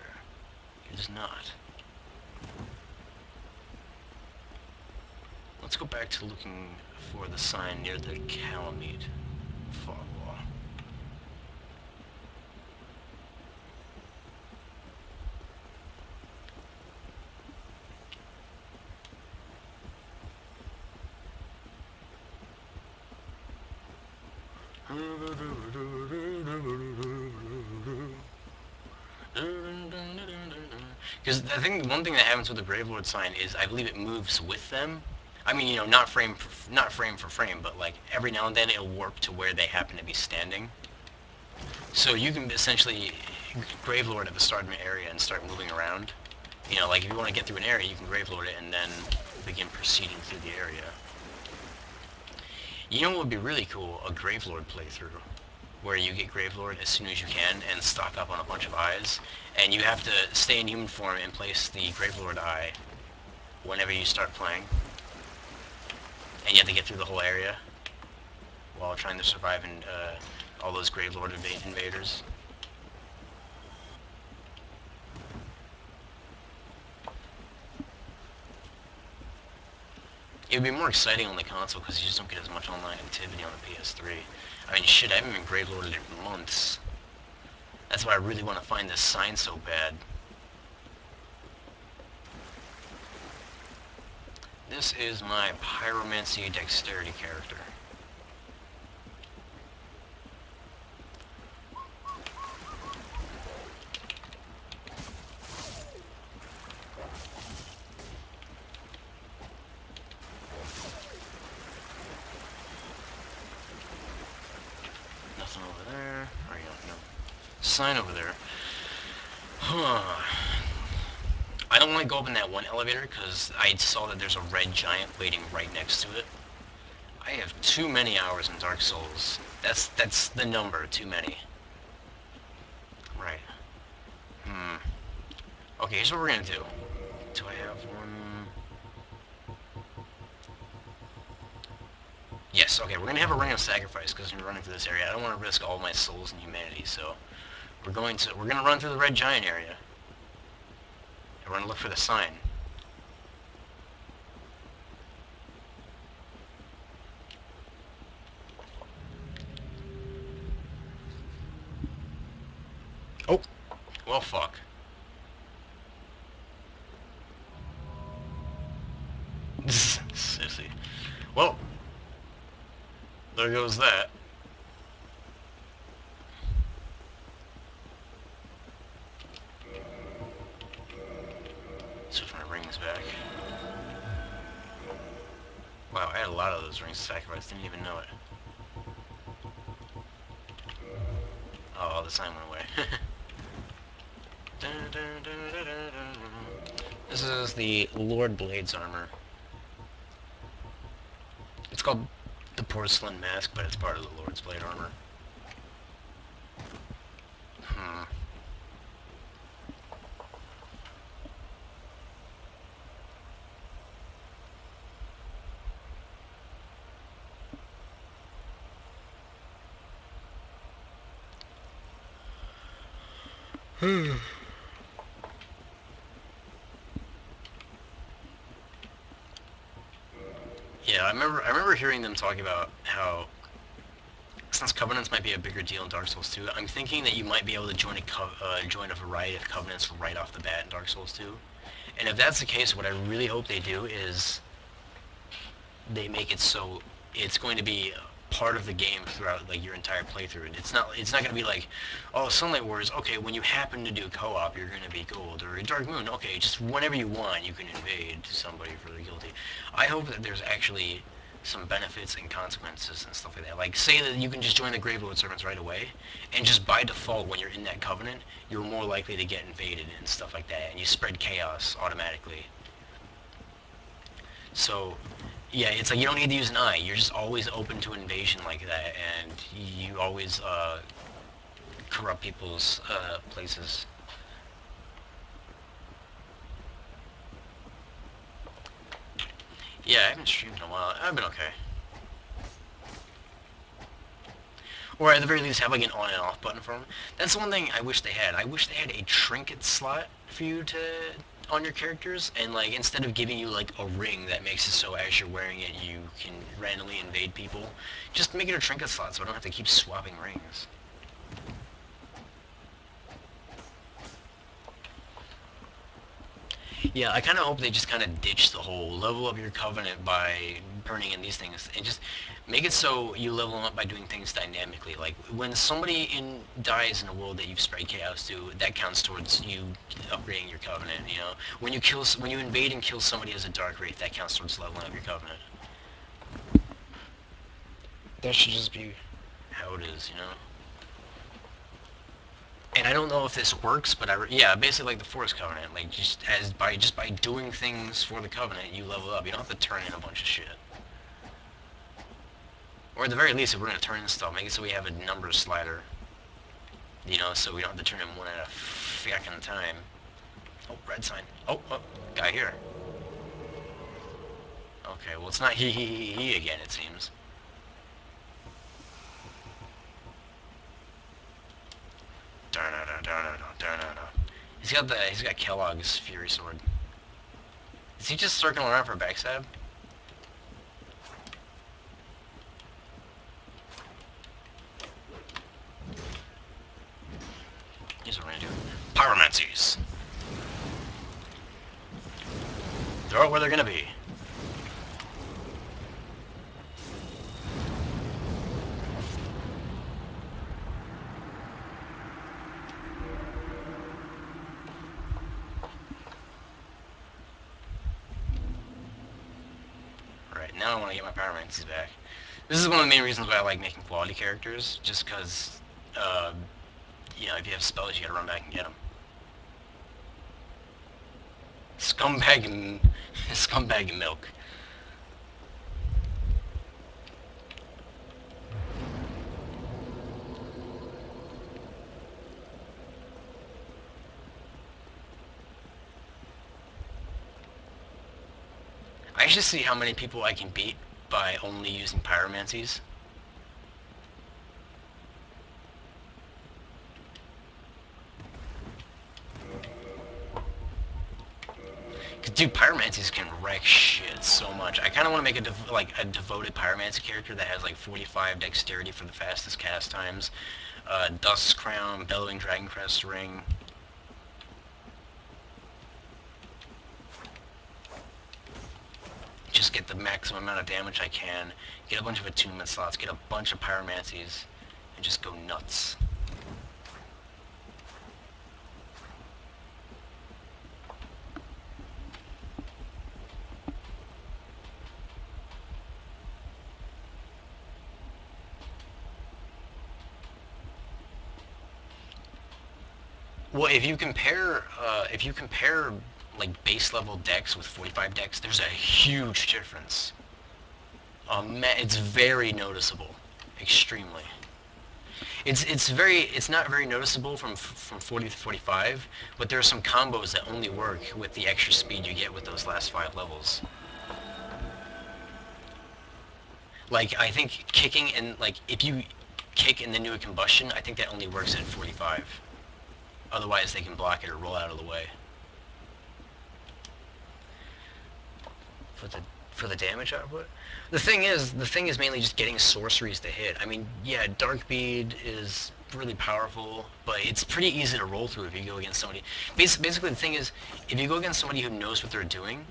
It is not. Let's go back to looking for the sign near the Calamite fog wall. Because I think one thing that happens with the Gravelord sign is I believe it moves with them. I mean, you know, not frame for frame, but like every now and then it'll warp to where they happen to be standing. So you can essentially Gravelord at the start of an area and start moving around. You know, like if you want to get through an area, you can Gravelord it and then begin proceeding through the area. You know what would be really cool? A Gravelord playthrough, where you get Gravelord as soon as you can and stock up on a bunch of eyes, and you have to stay in human form and place the Gravelord eye whenever you start playing, and you have to get through the whole area while trying to survive all those Gravelord invaders. It would be more exciting on the console because you just don't get as much online activity on the PS3. I mean, shit, I haven't been Gravelorded in months. That's why I really want to find this sign so bad. This is my Pyromancy Dexterity character. Nothing over there. Or, no. Sign over there. Huh. I don't want to go up in that one elevator because I saw that there's a red giant waiting right next to it. I have too many hours in Dark Souls. That's the number, too many. Right. Okay, here's what we're gonna do. Do I have one? Yes, okay, we're gonna have a ring of sacrifice because we're running through this area. I don't want to risk all my souls and humanity, so we're gonna run through the red giant area. And we're gonna look for the sign. Oh, well, fuck. Sissy. Well, there goes that. Switch my rings back. Wow, I had a lot of those rings of sacrifice. Didn't even know it. Oh, the sign went away. This is the Lord Blade's armor. It's called the Porcelain Mask, but it's part of the Lord's Blade armor. Yeah, I remember hearing them talking about how since covenants might be a bigger deal in Dark Souls 2, I'm thinking that you might be able to join a variety of covenants right off the bat in Dark Souls 2. And if that's the case, what I really hope they do is they make it so it's going to be part of the game throughout like your entire playthrough. And it's not going to be like, oh, Sunlight Wars, okay, when you happen to do co-op, you're going to be gold, or Dark Moon, okay, just whenever you want, you can invade somebody for the guilty. I hope that there's actually some benefits and consequences and stuff like that. Like, say that you can just join the Gravelord servants right away, and just by default, when you're in that covenant, you're more likely to get invaded and stuff like that, and you spread chaos automatically. So, yeah, it's like you don't need to use an eye. You're just always open to invasion like that, and you always corrupt people's places. Yeah, I haven't streamed in a while. I've been okay. Or at the very least have like an on and off button for them. That's the one thing I wish they had. I wish they had a trinket slot for you to on your characters, and like instead of giving you like a ring that makes it so as you're wearing it you can randomly invade people, just make it a trinket slot so I don't have to keep swapping rings. Yeah, I kind of hope they just kind of ditch the whole level up your covenant by burning in these things and just make it so you level them up by doing things dynamically. Like when somebody dies in a world that you've spread chaos to, that counts towards you upgrading your covenant. You know, when you invade and kill somebody as a dark wraith, that counts towards leveling up your covenant. That should just be how it is, you know. And I don't know if this works, but yeah, basically like the Forest Covenant, like just by doing things for the Covenant, you level up. You don't have to turn in a bunch of shit. Or at the very least, if we're gonna turn in stuff, make it so we have a numbers slider. You know, so we don't have to turn in one at a fucking time. Oh, red sign. Oh, guy here. Okay, well it's not he again, it seems. He's got Kellogg's Fury Sword. Is he just circling around for a backstab? Pyromancies. Throw it where they're gonna be. Right, now I want to get my Pyromancies back. This is one of the main reasons why I like making quality characters, just because, if you have spells, you gotta run back and get them. Scumbag and scumbag and milk. I should see how many people I can beat by only using pyromancies. Cause dude, pyromancies can wreck shit so much. I kind of want to make a devoted pyromancy character that has like 45 dexterity for the fastest cast times, Dust's Crown, Bellowing Dragoncrest Ring. Just get the maximum amount of damage I can, get a bunch of attunement slots, get a bunch of pyromancies, and just go nuts. Well, if you compare like base level decks with 45 decks, there's a huge difference. It's very noticeable, extremely. It's not very noticeable from 40 to 45, but there are some combos that only work with the extra speed you get with those last 5 levels. Like I think kicking and like if you kick and then do a combustion, I think that only works at 45. Otherwise, they can block it or roll out of the way. For the for the damage output. The thing is mainly just getting sorceries to hit. I mean, yeah, Darkbead is really powerful, but it's pretty easy to roll through if you go against somebody. Basically, the thing is, if you go against somebody who knows what they're doing,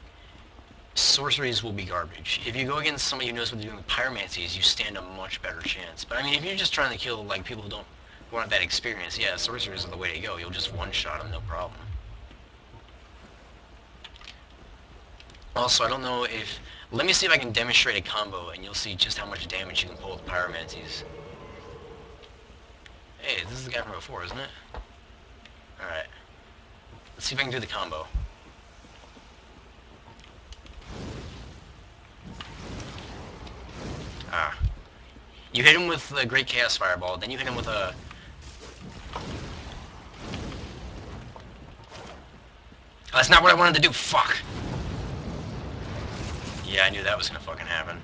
sorceries will be garbage. If you go against somebody who knows what they're doing with pyromancies, you stand a much better chance. But I mean, if you're just trying to kill like people who aren't that experienced, yeah, sorceries are the way to go. You'll just one-shot them, no problem. Also, I don't know if... Let me see if I can demonstrate a combo, and you'll see just how much damage you can pull with pyromancies. Hey, this is the guy from before, isn't it? Alright. Let's see if I can do the combo. Ah. You hit him with the Great Chaos Fireball, then you hit him with a... Oh, that's not what I wanted to do, fuck! Yeah, I knew that was gonna fucking happen.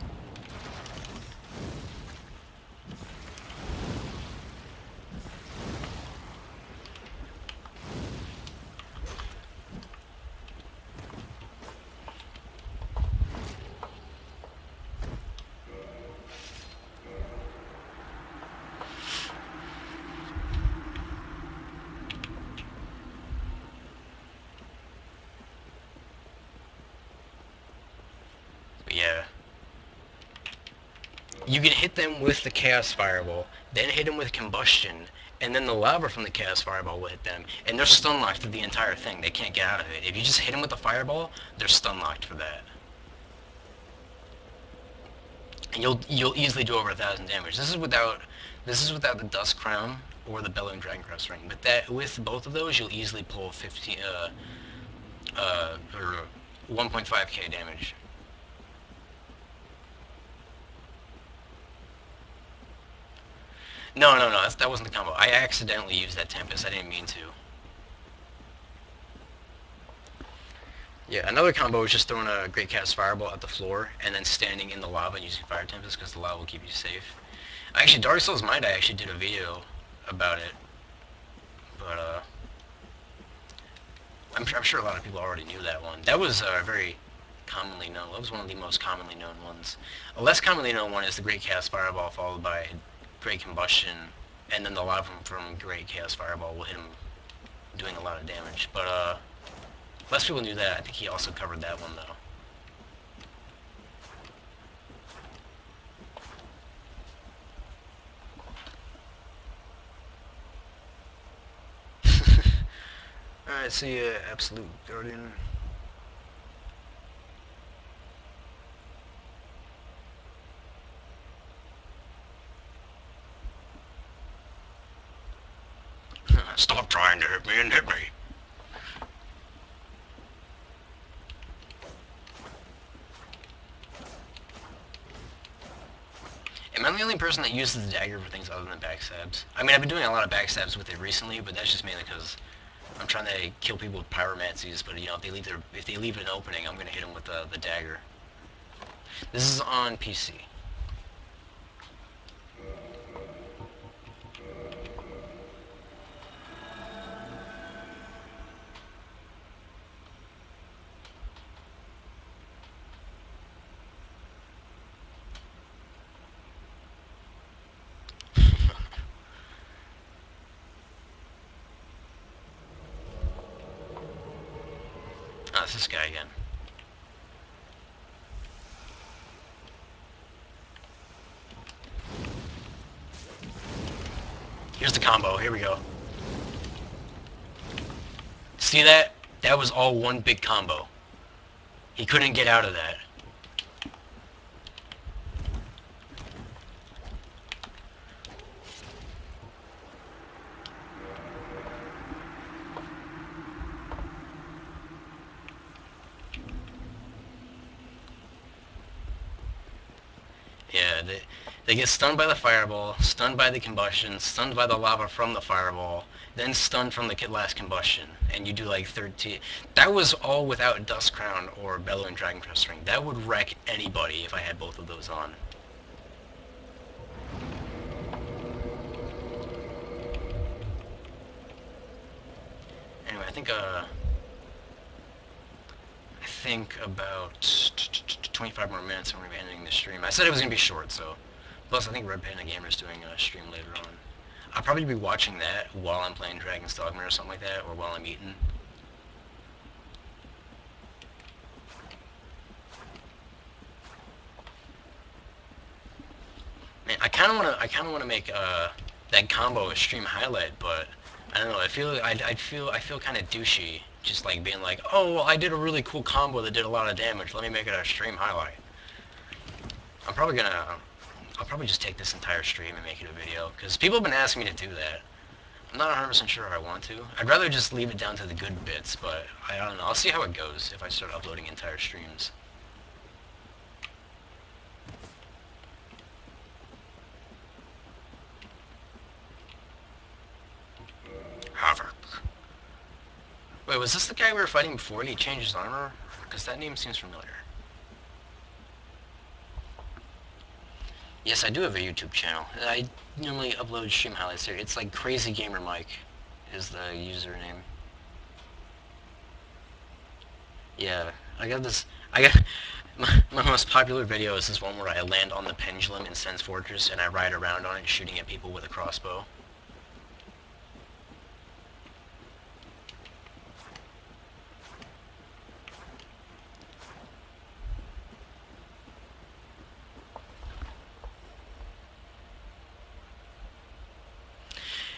But yeah. You can hit them with the Chaos Fireball, then hit them with Combustion, and then the lava from the Chaos Fireball will hit them, and they're stun locked through the entire thing. They can't get out of it. If you just hit them with the Fireball, they're stun locked for that. And you'll easily do over 1,000 damage. This is without the Dust Crown or the Bellowing Dragoncrest Ring. But that with both of those, you'll easily pull 1.5k damage. No, no, no, that wasn't the combo. I accidentally used that Tempest. I didn't mean to. Yeah, another combo is just throwing a Great Cast Fireball at the floor and then standing in the lava and using Fire Tempest because the lava will keep you safe. Actually, Dark Souls Mind, I actually did a video about it, but I'm sure a lot of people already knew that one. That was very commonly known. That was one of the most commonly known ones. A less commonly known one is the Great Chaos Fireball followed by Great Combustion, and then the lava from Great Chaos Fireball will hit him doing a lot of damage. But less people knew that. I think he also covered that one though. Alright, see ya, Absolute Guardian. Stop trying to hit me and hit me. Am I the only person that uses the dagger for things other than backstabs? I mean, I've been doing a lot of backstabs with it recently, but that's just mainly because I'm trying to kill people with pyromancies. But you know, if they leave an opening, I'm gonna hit them with the dagger. This is on PC. Oh, it's this guy again. Here's the combo. Here we go. See that? That was all one big combo. He couldn't get out of that. Yeah, they get stunned by the fireball, stunned by the combustion, stunned by the lava from the fireball, then stunned from the last combustion, and you do like 13. That was all without Dust Crown or Bellowing Dragon Crest Ring. That would wreck anybody if I had both of those on. Anyway, I think about 25 more minutes and we're going to be ending the stream. I said it was going to be short, so. Plus, I think Red Panda Gamer is doing a stream later on. I'll probably be watching that while I'm playing Dragon's Dogma or something like that, or while I'm eating. Man, I kind of want to make that combo a stream highlight, but I don't know. I feel kind of douchey, just like being like, oh, well, I did a really cool combo that did a lot of damage. Let me make it a stream highlight. I'm probably gonna, I'll probably just take this entire stream and make it a video, because people have been asking me to do that. I'm not 100% sure if I want to. I'd rather just leave it down to the good bits, but I don't know. I'll see how it goes if I start uploading entire streams. Havoc. Wait, was this the guy we were fighting before and he changed his armor? Because that name seems familiar. Yes, I do have a YouTube channel. I normally upload stream highlights there. It's like Crazy Gamer Mike is the username. Yeah, I got this. I got my most popular video is this one where I land on the pendulum in Sen's Fortress and I ride around on it, shooting at people with a crossbow.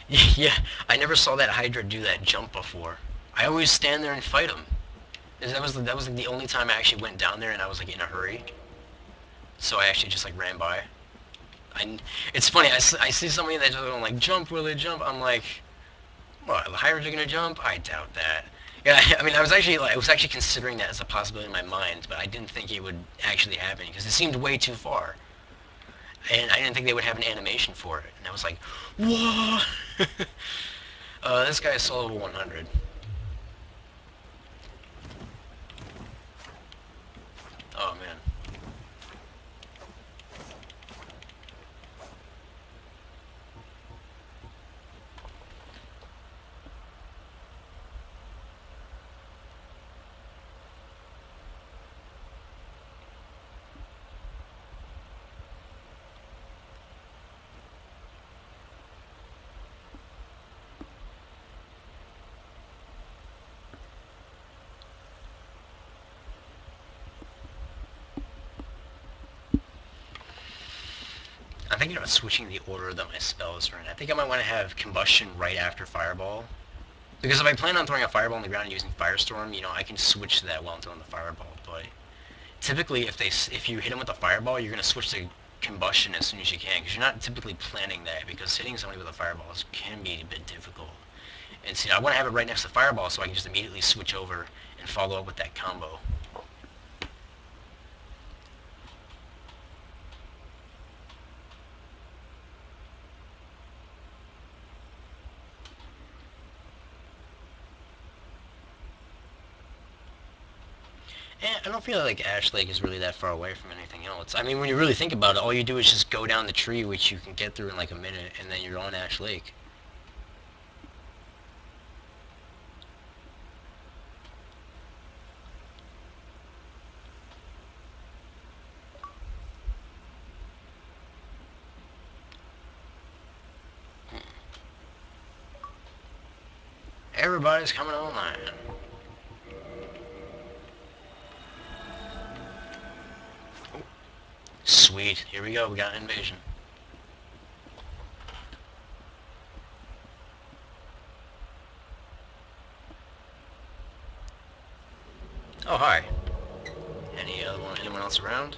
Yeah, I never saw that Hydra do that jump before. I always stand there and fight him. That was like the only time I actually went down there and I was like in a hurry. So I actually just like ran by. It's funny. I see somebody that just like jump, will it jump? I'm like, what? The Hydra's gonna jump? I doubt that. Yeah, I mean, I was actually considering that as a possibility in my mind, but I didn't think it would actually happen because it seemed way too far, and I didn't think they would have an animation for it. And I was like, whoa! This guy is solo level 100. Oh man. I'm thinking about switching the order that my spells are in. I think I might want to have Combustion right after Fireball. Because if I plan on throwing a Fireball on the ground and using Firestorm, I can switch to that while I'm throwing the Fireball. But typically, if you hit them with a Fireball, you're going to switch to Combustion as soon as you can. Because you're not typically planning that. Because hitting somebody with a Fireball can be a bit difficult. And see, I want to have it right next to Fireball so I can just immediately switch over and follow up with that combo. And I don't feel like Ash Lake is really that far away from anything else. I mean, when you really think about it, all you do is just go down the tree, which you can get through in like a minute, and then you're on Ash Lake. Everybody's coming online. Ooh, sweet. Here we go. We got an invasion. Oh, hi. Anyone else around?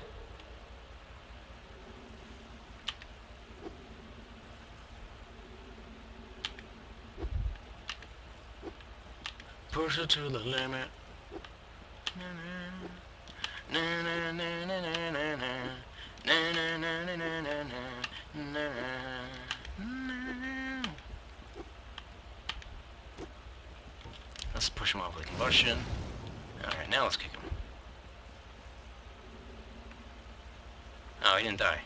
Push it to the limit. Let's push him off with combustion. Alright, now let's kick him. Oh, he didn't die.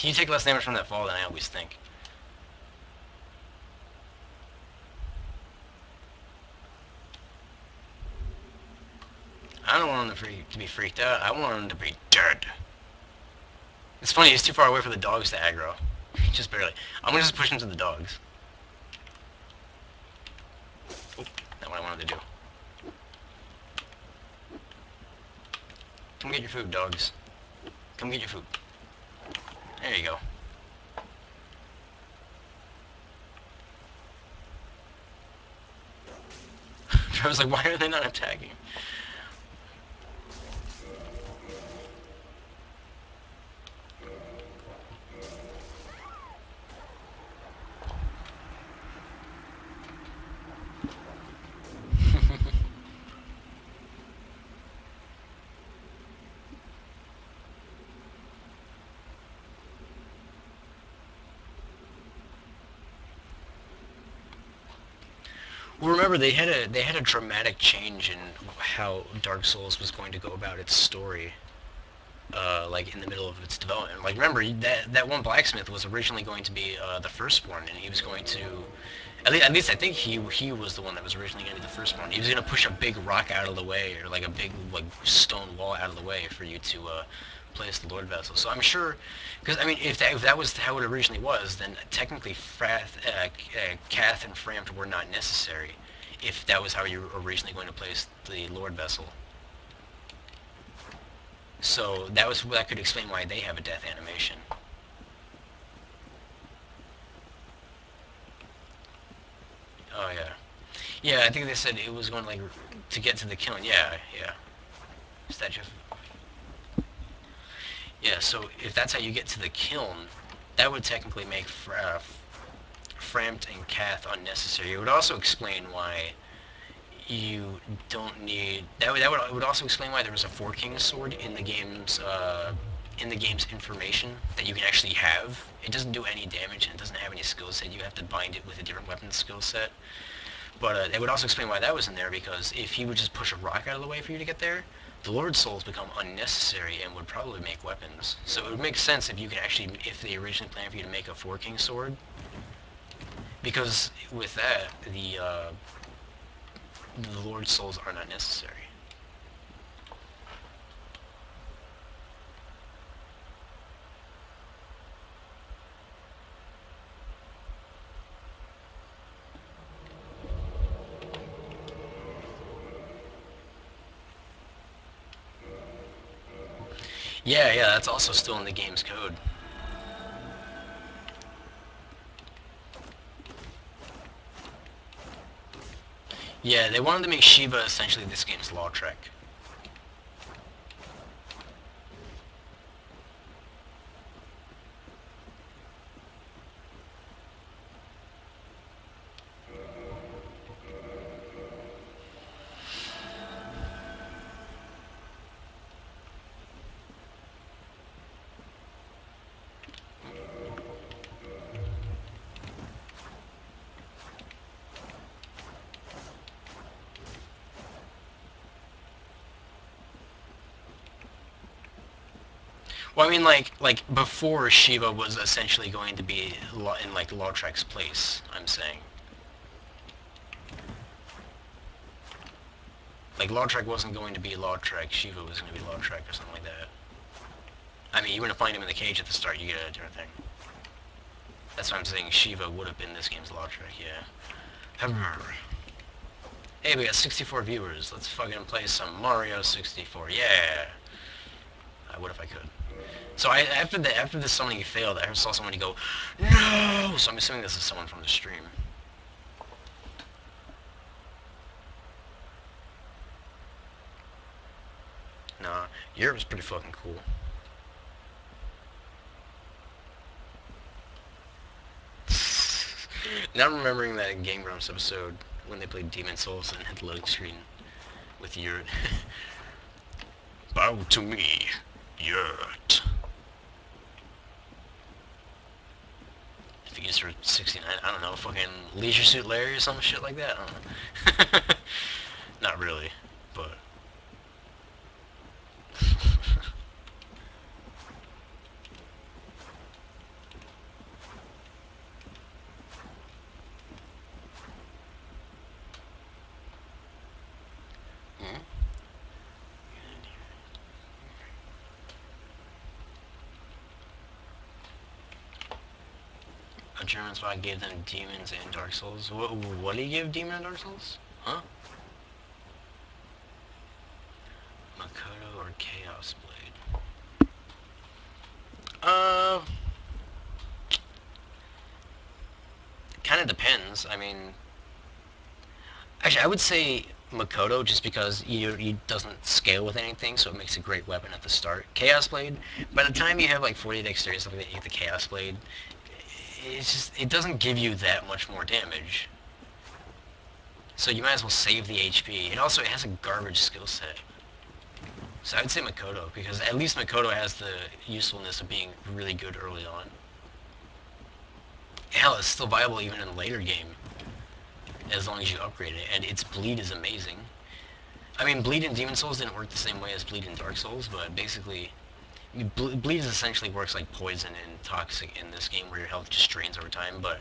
You take less damage from that fall than I always think. I don't want him to be freaked out. I want him to be dead. It's funny, he's too far away for the dogs to aggro. Just barely. I'm gonna just push him to the dogs. Oh, not what I wanted to do. Come get your food, dogs. Come get your food. There you go. I was like, why are they not attacking? Well, remember they had a dramatic change in how Dark Souls was going to go about its story. Like in the middle of its development. Like remember that one blacksmith was originally going to be the firstborn, and he was going to at least I think he was the one that was originally going to be the firstborn. He was going to push a big rock out of the way, or like a big like stone wall out of the way for you to place the Lord Vessel. So I'm sure, because I mean, if that was how it originally was, then technically Kath and Frampt were not necessary. If that was how you were originally going to place the Lord Vessel. So that could explain why they have a death animation. Oh yeah, yeah. I think they said it was going like to get to the kiln. Yeah, yeah. Statue. Yeah. So if that's how you get to the kiln, that would technically make Frampt and Kath unnecessary. It would also explain why you don't need it would also explain why there was a Four Kings sword in the game's information that you can actually have. It doesn't do any damage and it doesn't have any skill set. You have to bind it with a different weapon skill set. But it would also explain why that was in there, because if he would just push a rock out of the way for you to get there, the Lord's Souls become unnecessary and would probably make weapons. So it would make sense if you could actually, if they originally planned for you to make a Four Kings sword, because with that, the Lord's Souls are not necessary. Yeah, yeah, that's also still in the game's code. Yeah, they wanted to make Shiva essentially this game's Lautrec. Well, I mean, like before Shiva was essentially going to be in like Lautrec's place. I'm saying, like Lautrec wasn't going to be Lautrec, Shiva was going to be Lautrec or something like that. I mean, you're going to find him in the cage at the start. You get a different thing. That's why I'm saying Shiva would have been this game's Lautrec. Yeah. Hey, we got 64 viewers. Let's fucking play some Mario 64. Yeah. I would if I could. So after the summoning failed, I saw somebody go, no. So I'm assuming this is someone from the stream. Nah, Europe's pretty fucking cool. Now I'm remembering that Game Grumps episode when they played Demon Souls and had the loading screen with Yurt. Bow to me, Yurt. Fees for 69. I don't know, fucking Leisure Suit Larry or some shit like that. I don't know. Not really, but. Hmm? A German spy gave them demons and Dark Souls. What did he give Demon and Dark Souls? Huh? Makoto or Chaos Blade? Uh, kind of depends. I mean, actually, I would say Makoto just because he doesn't scale with anything, so it makes a great weapon at the start. Chaos Blade, by the time you have like 40 dexterity something that you get the Chaos Blade, it doesn't give you that much more damage. So you might as well save the HP. It has a garbage skill set. So I would say Makoto, because at least Makoto has the usefulness of being really good early on. Hell, it's still viable even in a later game, as long as you upgrade it, and its bleed is amazing. I mean, bleed in Demon Souls didn't work the same way as bleed in Dark Souls, but basically, bleed essentially works like poison and toxic in this game, where your health just drains over time, but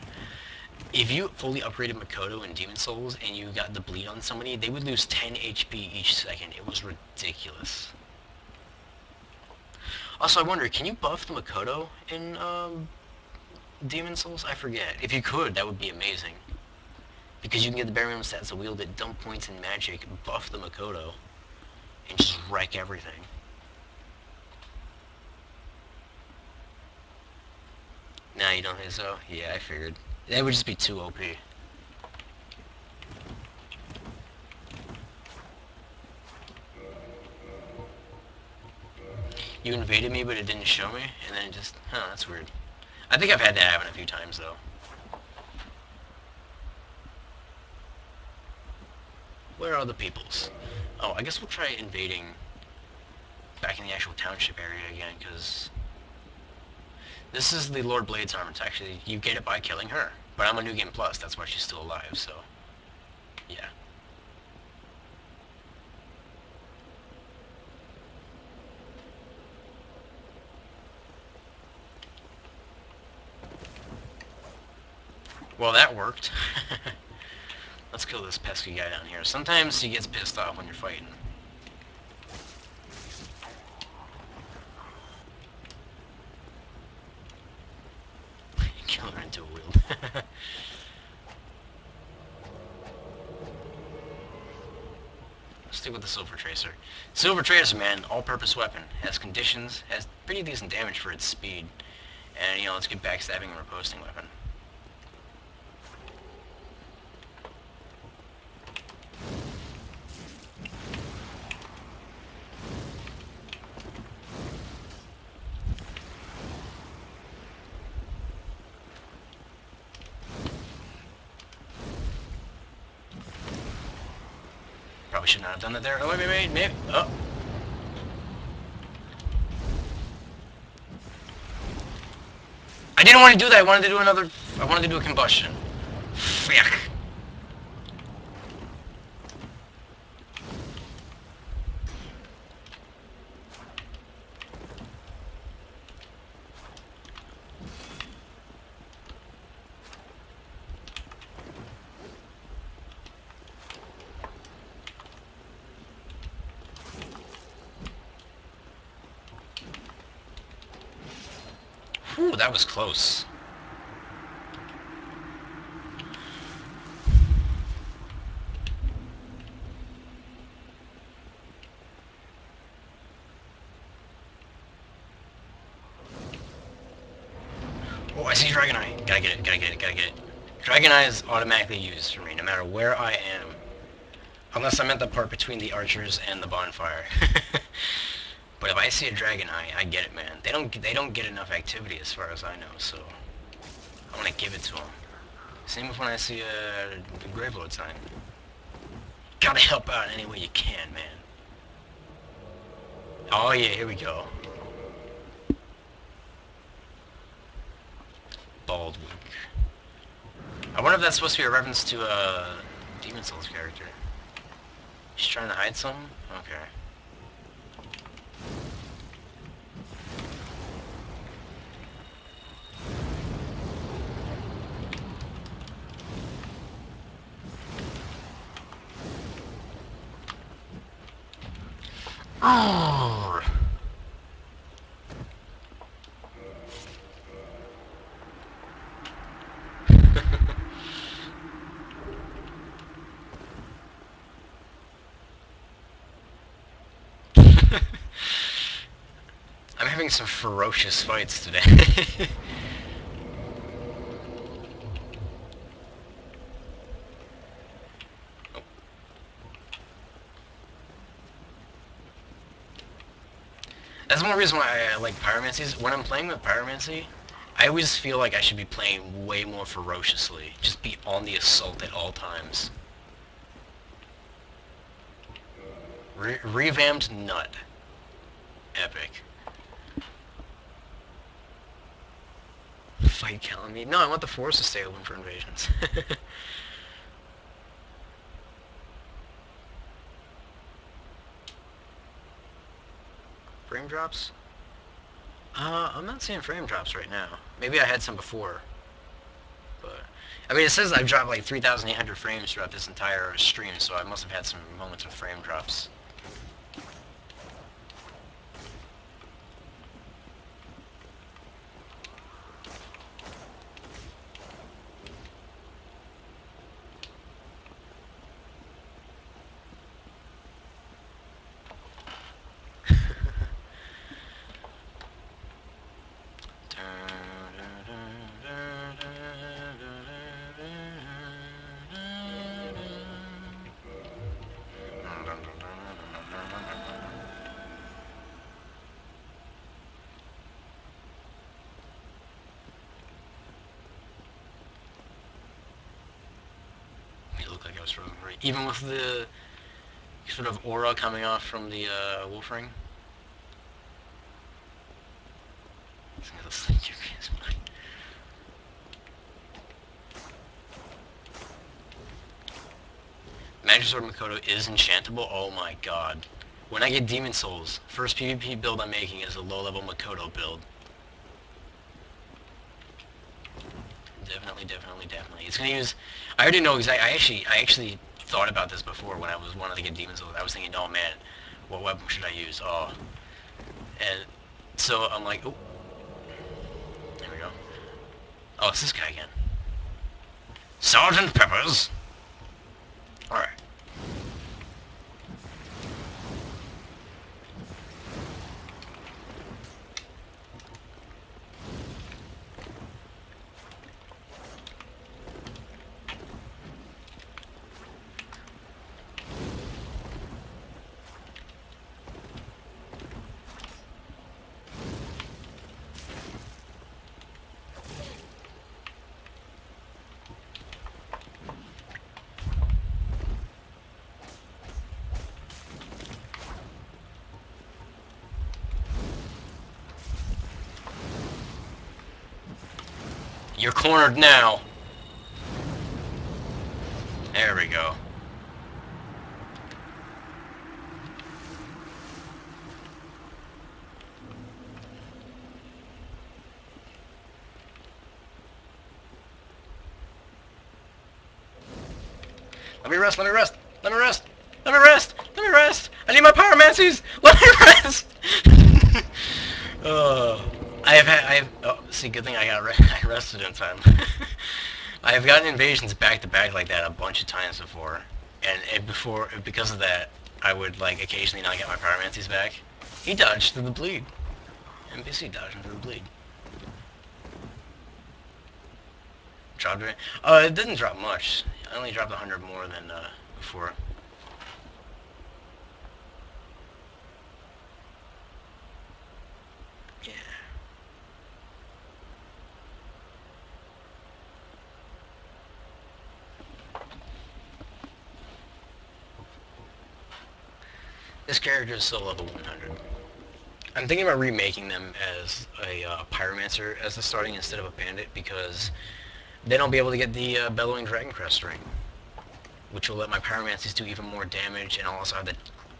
if you fully upgraded Makoto in Demon Souls and you got the bleed on somebody, they would lose 10 HP each second. It was ridiculous. Also, I wonder, can you buff the Makoto in Demon Souls? I forget. If you could, that would be amazing. Because you can get the bare minimum stats to wield it, dump points in magic, buff the Makoto, and just wreck everything. Nah, you don't think so? Yeah, I figured. That would just be too OP. You invaded me, but it didn't show me, and then it just... Huh, that's weird. I think I've had that happen a few times, though. Where are the peoples? Oh, I guess we'll try invading back in the actual township area again, because this is the Lord Blade's armor. It's actually, you get it by killing her. But I'm a New Game Plus, that's why she's still alive, so... Yeah. Well, that worked. Let's kill this pesky guy down here. Sometimes he gets pissed off when you're fighting. Kill her into a wield. Stick with the Silver Tracer. Silver Tracer, man, all-purpose weapon. Has conditions, has pretty decent damage for its speed. And, you know, let's get backstabbing and riposting weapon. probably should not have done that there. Oh, wait. Oh. I didn't want to do that. I wanted to do another... I wanted to do a combustion. Fuck. Whew, that was close. Oh, I see Dragon Eye. Gotta get it. Dragon Eye is automatically used for me, no matter where I am. Unless I'm at the part between the archers and the bonfire. But if I see a Dragon Eye, I get it, man. They don't get enough activity as far as I know, so I want to give it to them. Same with when I see a Gravelord sign. Gotta help out any way you can, man. Oh yeah, here we go. Baldwick. I wonder if that's supposed to be a reference to Demon Souls character. She's trying to hide something? Okay. Oh. I'm having some ferocious fights today. That's one reason why I like pyromancies. When I'm playing with pyromancy, I always feel like I should be playing way more ferociously. Just be on the assault at all times. Revamped nut. Epic. Fight Calamity. No, I want the forest to stay open for invasions. Frame drops? I'm not seeing frame drops right now. Maybe I had some before. But, I mean, it says I've dropped like 3,800 frames throughout this entire stream, so I must have had some moments of frame drops. It looked like I was frozen right. Even with the sort of aura coming off from the wolf ring. Magic Sword Makoto is enchantable? Oh my god. When I get Demon Souls, first PvP build I'm making is a low-level Makoto build. Definitely. It's gonna use... I already know exactly... I actually thought about this before when I was wanting to get Demon Souls. I was thinking, oh man, what weapon should I use? Oh. And so I'm like, oh. There we go. Oh, it's this guy again. Sergeant Pepper's. Alright. You're cornered now. There we go. Let me rest, let me rest, let me rest, let me rest, let me rest. I need my pyromancies. Let me rest. Oh, oh, see, good thing I rested in time. I have gotten invasions back to back like that a bunch of times before, and because of that, I would like occasionally not get my pyromancies back. He dodged through the bleed. NPC dodging through the bleed. Dropped it. It didn't drop much. I only dropped 100 more than before. Yeah. This character is still level 100. I'm thinking about remaking them as a pyromancer as the starting instead of a bandit because then I'll be able to get the bellowing dragon crest ring, which will let my pyromancies do even more damage, and I'll also have the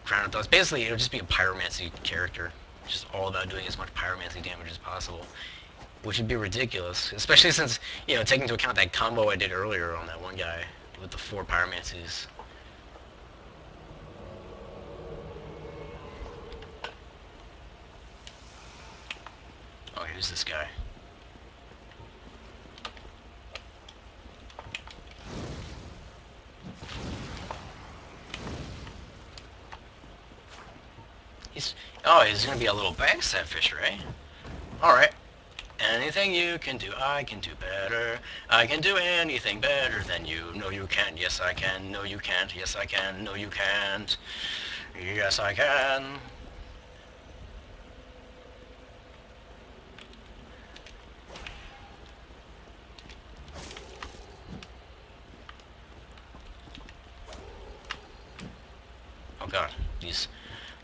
crown of thoughts. Basically, it'll just be a pyromancy character, just all about doing as much pyromancy damage as possible, which would be ridiculous, especially since, you know, taking into account that combo I did earlier on that one guy with the 4 pyromancies. Oh, who's this guy? He's gonna be a little backstab fisher, eh? Alright. Anything you can do, I can do better. I can do anything better than you. No, you can't. Yes, I can. No, you can't. Yes, I can. No, you can't. Yes, I can. Oh god, these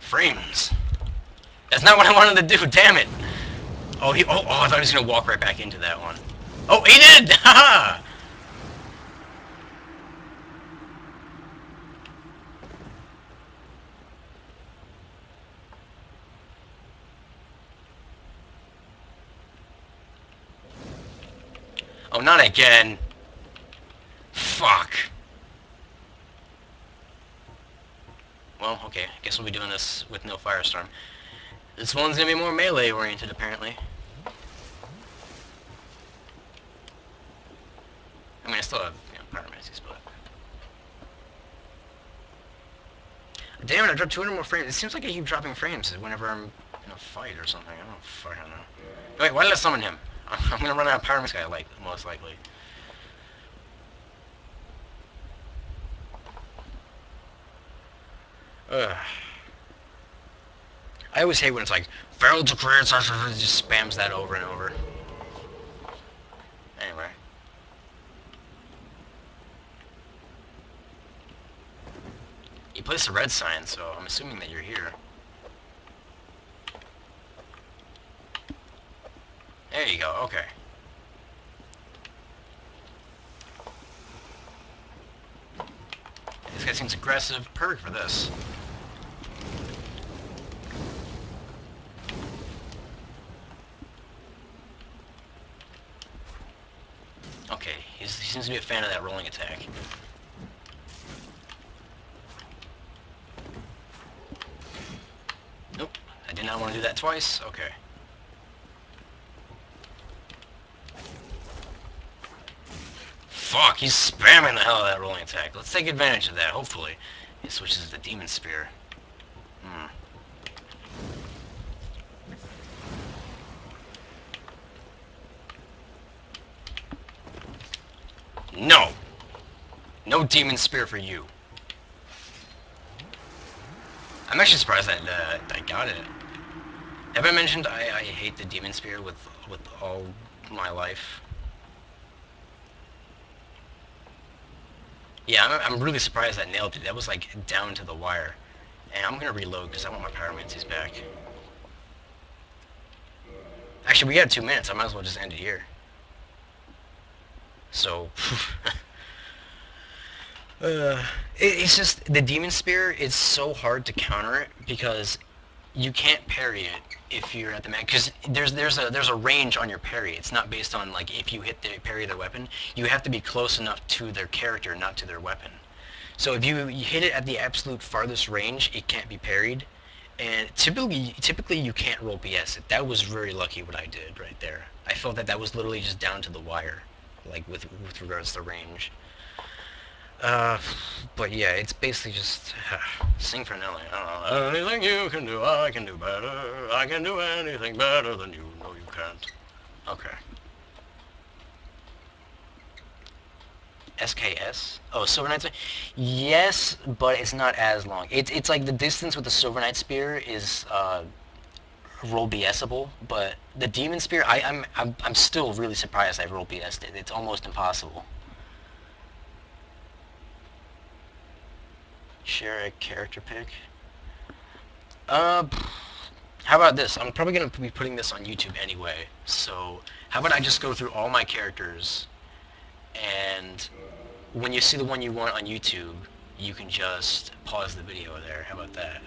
frames. That's not what I wanted to do, damn it! Oh, I thought he was gonna walk right back into that one. Oh, he did! Haha! Oh, not again. Fuck. Well, okay, I guess we'll be doing this with no firestorm. This one's gonna be more melee oriented, apparently. I mean, I still have, you know, pyromancies, but... Damn it, I dropped 200 more frames. It seems like I keep dropping frames whenever I'm in a fight or something. I don't fucking know. Wait, why did I summon him? I'm gonna run out of pyromancy guy, like, most likely. Ugh. I always hate when it's like, failed to create such a... just spams that over and over. Anyway. You placed a red sign, so I'm assuming that you're here. There you go, okay. This guy seems aggressive. Perfect for this. Okay, he seems to be a fan of that rolling attack. Nope, I did not want to do that twice. Okay. Fuck, he's spamming the hell out of that rolling attack. Let's take advantage of that, hopefully. He switches to the demon spear. No! No demon spear for you. I'm actually surprised that I got it. Have I mentioned I hate the demon spear with all my life? Yeah, I'm really surprised I nailed it. That was like down to the wire. And I'm gonna reload because I want my pyromancies back. Actually, we got 2 minutes. I might as well just end it here. So, uh, it's just the demon spear is so hard to counter it because you can't parry it if you're at the max. Because there's a range on your parry. It's not based on like if you hit the parry their weapon. You have to be close enough to their character, not to their weapon. So if you hit it at the absolute farthest range, it can't be parried. And typically you can't roll BS it. That was very lucky what I did right there. I felt that that was literally just down to the wire, like with regards to range. Uh, but yeah, it's basically just sing for Nelly. I don't know. Anything you can do, I can do better. I can do anything better than you. No, you can't. Okay. SKS? Oh, Silver Knight Spear? Yes, but it's not as long. It's like the distance with the Silver Knight Spear is roll BSable, but the Demon Spear, I'm still really surprised I've roll BS'd it. It's almost impossible. Share a character pick. Uh, how about this? I'm probably gonna be putting this on YouTube anyway, so how about I just go through all my characters, and when you see the one you want on YouTube, you can just pause the video there. How about that?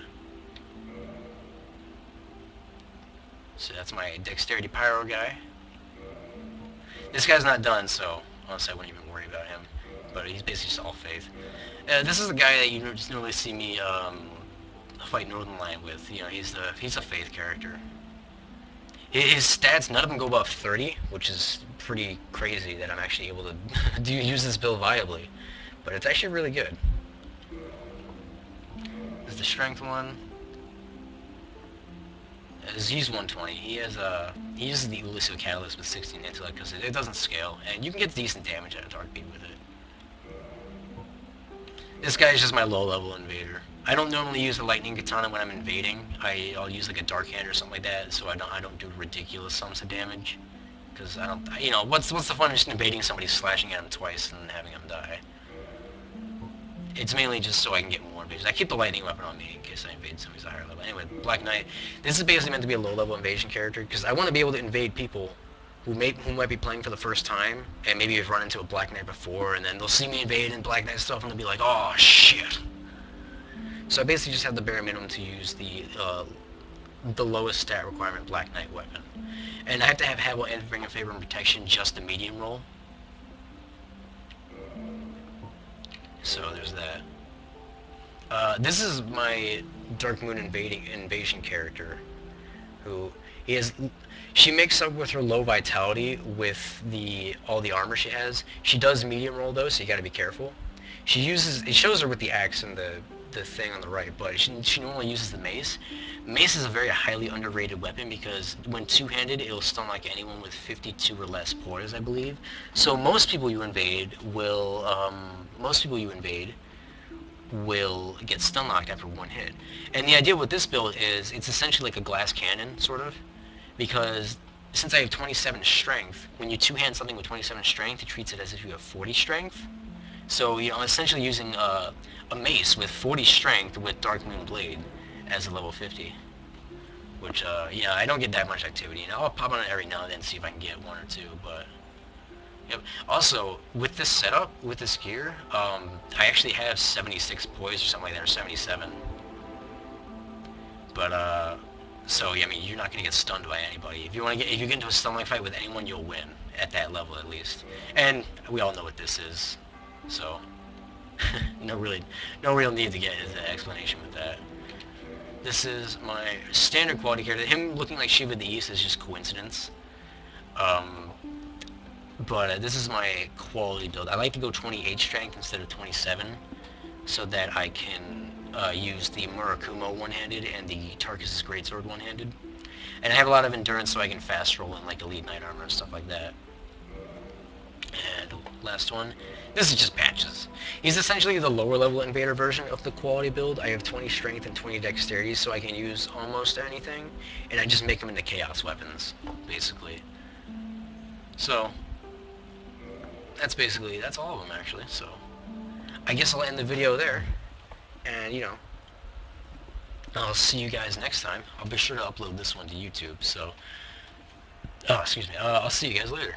So that's my Dexterity Pyro guy. This guy's not done, so honestly I wouldn't even worry about him. But he's basically just all faith. This is the guy that you just normally see me fight Northern Lion with. You know, he's a faith character. His stats, none of them go above 30, which is pretty crazy that I'm actually able to use this build viably. But it's actually really good. This is the strength one. He's 120. He uses the elusive catalyst with 16 intellect because it doesn't scale, and you can get decent damage at a target beat with it. This guy is just my low level invader. I don't normally use the lightning katana when I'm invading. I'll use like a dark hand or something like that, so I don't do ridiculous sums of damage. Because I don't, you know, what's the fun of just invading somebody, slashing at him twice and having him die? It's mainly just so I can get more invasions. I keep the lightning weapon on me in case I invade somebody's higher level. Anyway, Black Knight. This is basically meant to be a low-level invasion character because I want to be able to invade people who might be playing for the first time and maybe have run into a Black Knight before, and then they'll see me invade and Black Knight stuff, and they'll be like, "Oh shit!" So I basically just have the bare minimum to use the lowest stat requirement Black Knight weapon, and I have to have Habile and Bring in Favor and Protection just the medium roll. So there's that. This is my Dark Moon invasion character, who he has. She makes up with her low vitality with all the armor she has. She does medium roll though, so you got to be careful. It shows her with the axe and the thing on the right, but she normally uses the mace. Mace is a very highly underrated weapon because when two-handed, it'll stun like anyone with 52 or less poise, I believe. So most people you invade will get stun locked after one hit. And the idea with this build is it's essentially like a glass cannon, sort of, because since I have 27 strength, when you two-hand something with 27 strength, it treats it as if you have 40 strength. So, you know, I'm essentially using a mace with 40 strength with Dark Moon Blade as a level 50. Which, you know, I don't get that much activity. You know, I'll pop on it every now and then, see if I can get one or two, but... Yep. Also, with this setup, with this gear, I actually have 76 poise or something like that, or 77. But, so, yeah, I mean, you're not gonna get stunned by anybody. If you get into a stun-like fight with anyone, you'll win. At that level, at least. And we all know what this is. So, no real need to get into explanation with that. This is my standard quality character. Him looking like Shiva the East is just coincidence. Um, but this is my quality build. I like to go 28 strength instead of 27, so that I can use the Murakumo one-handed and the Tarkus' Greatsword one-handed. And I have a lot of endurance, so I can fast roll in like Elite Knight armor and stuff like that. And last one. This is just patches. He's essentially the lower level invader version of the quality build. I have 20 strength and 20 dexterity, so I can use almost anything, and I just make them into chaos weapons, basically. So, that's all of them actually, so. I guess I'll end the video there, and you know, I'll see you guys next time. I'll be sure to upload this one to YouTube, so. Oh, excuse me. I'll see you guys later.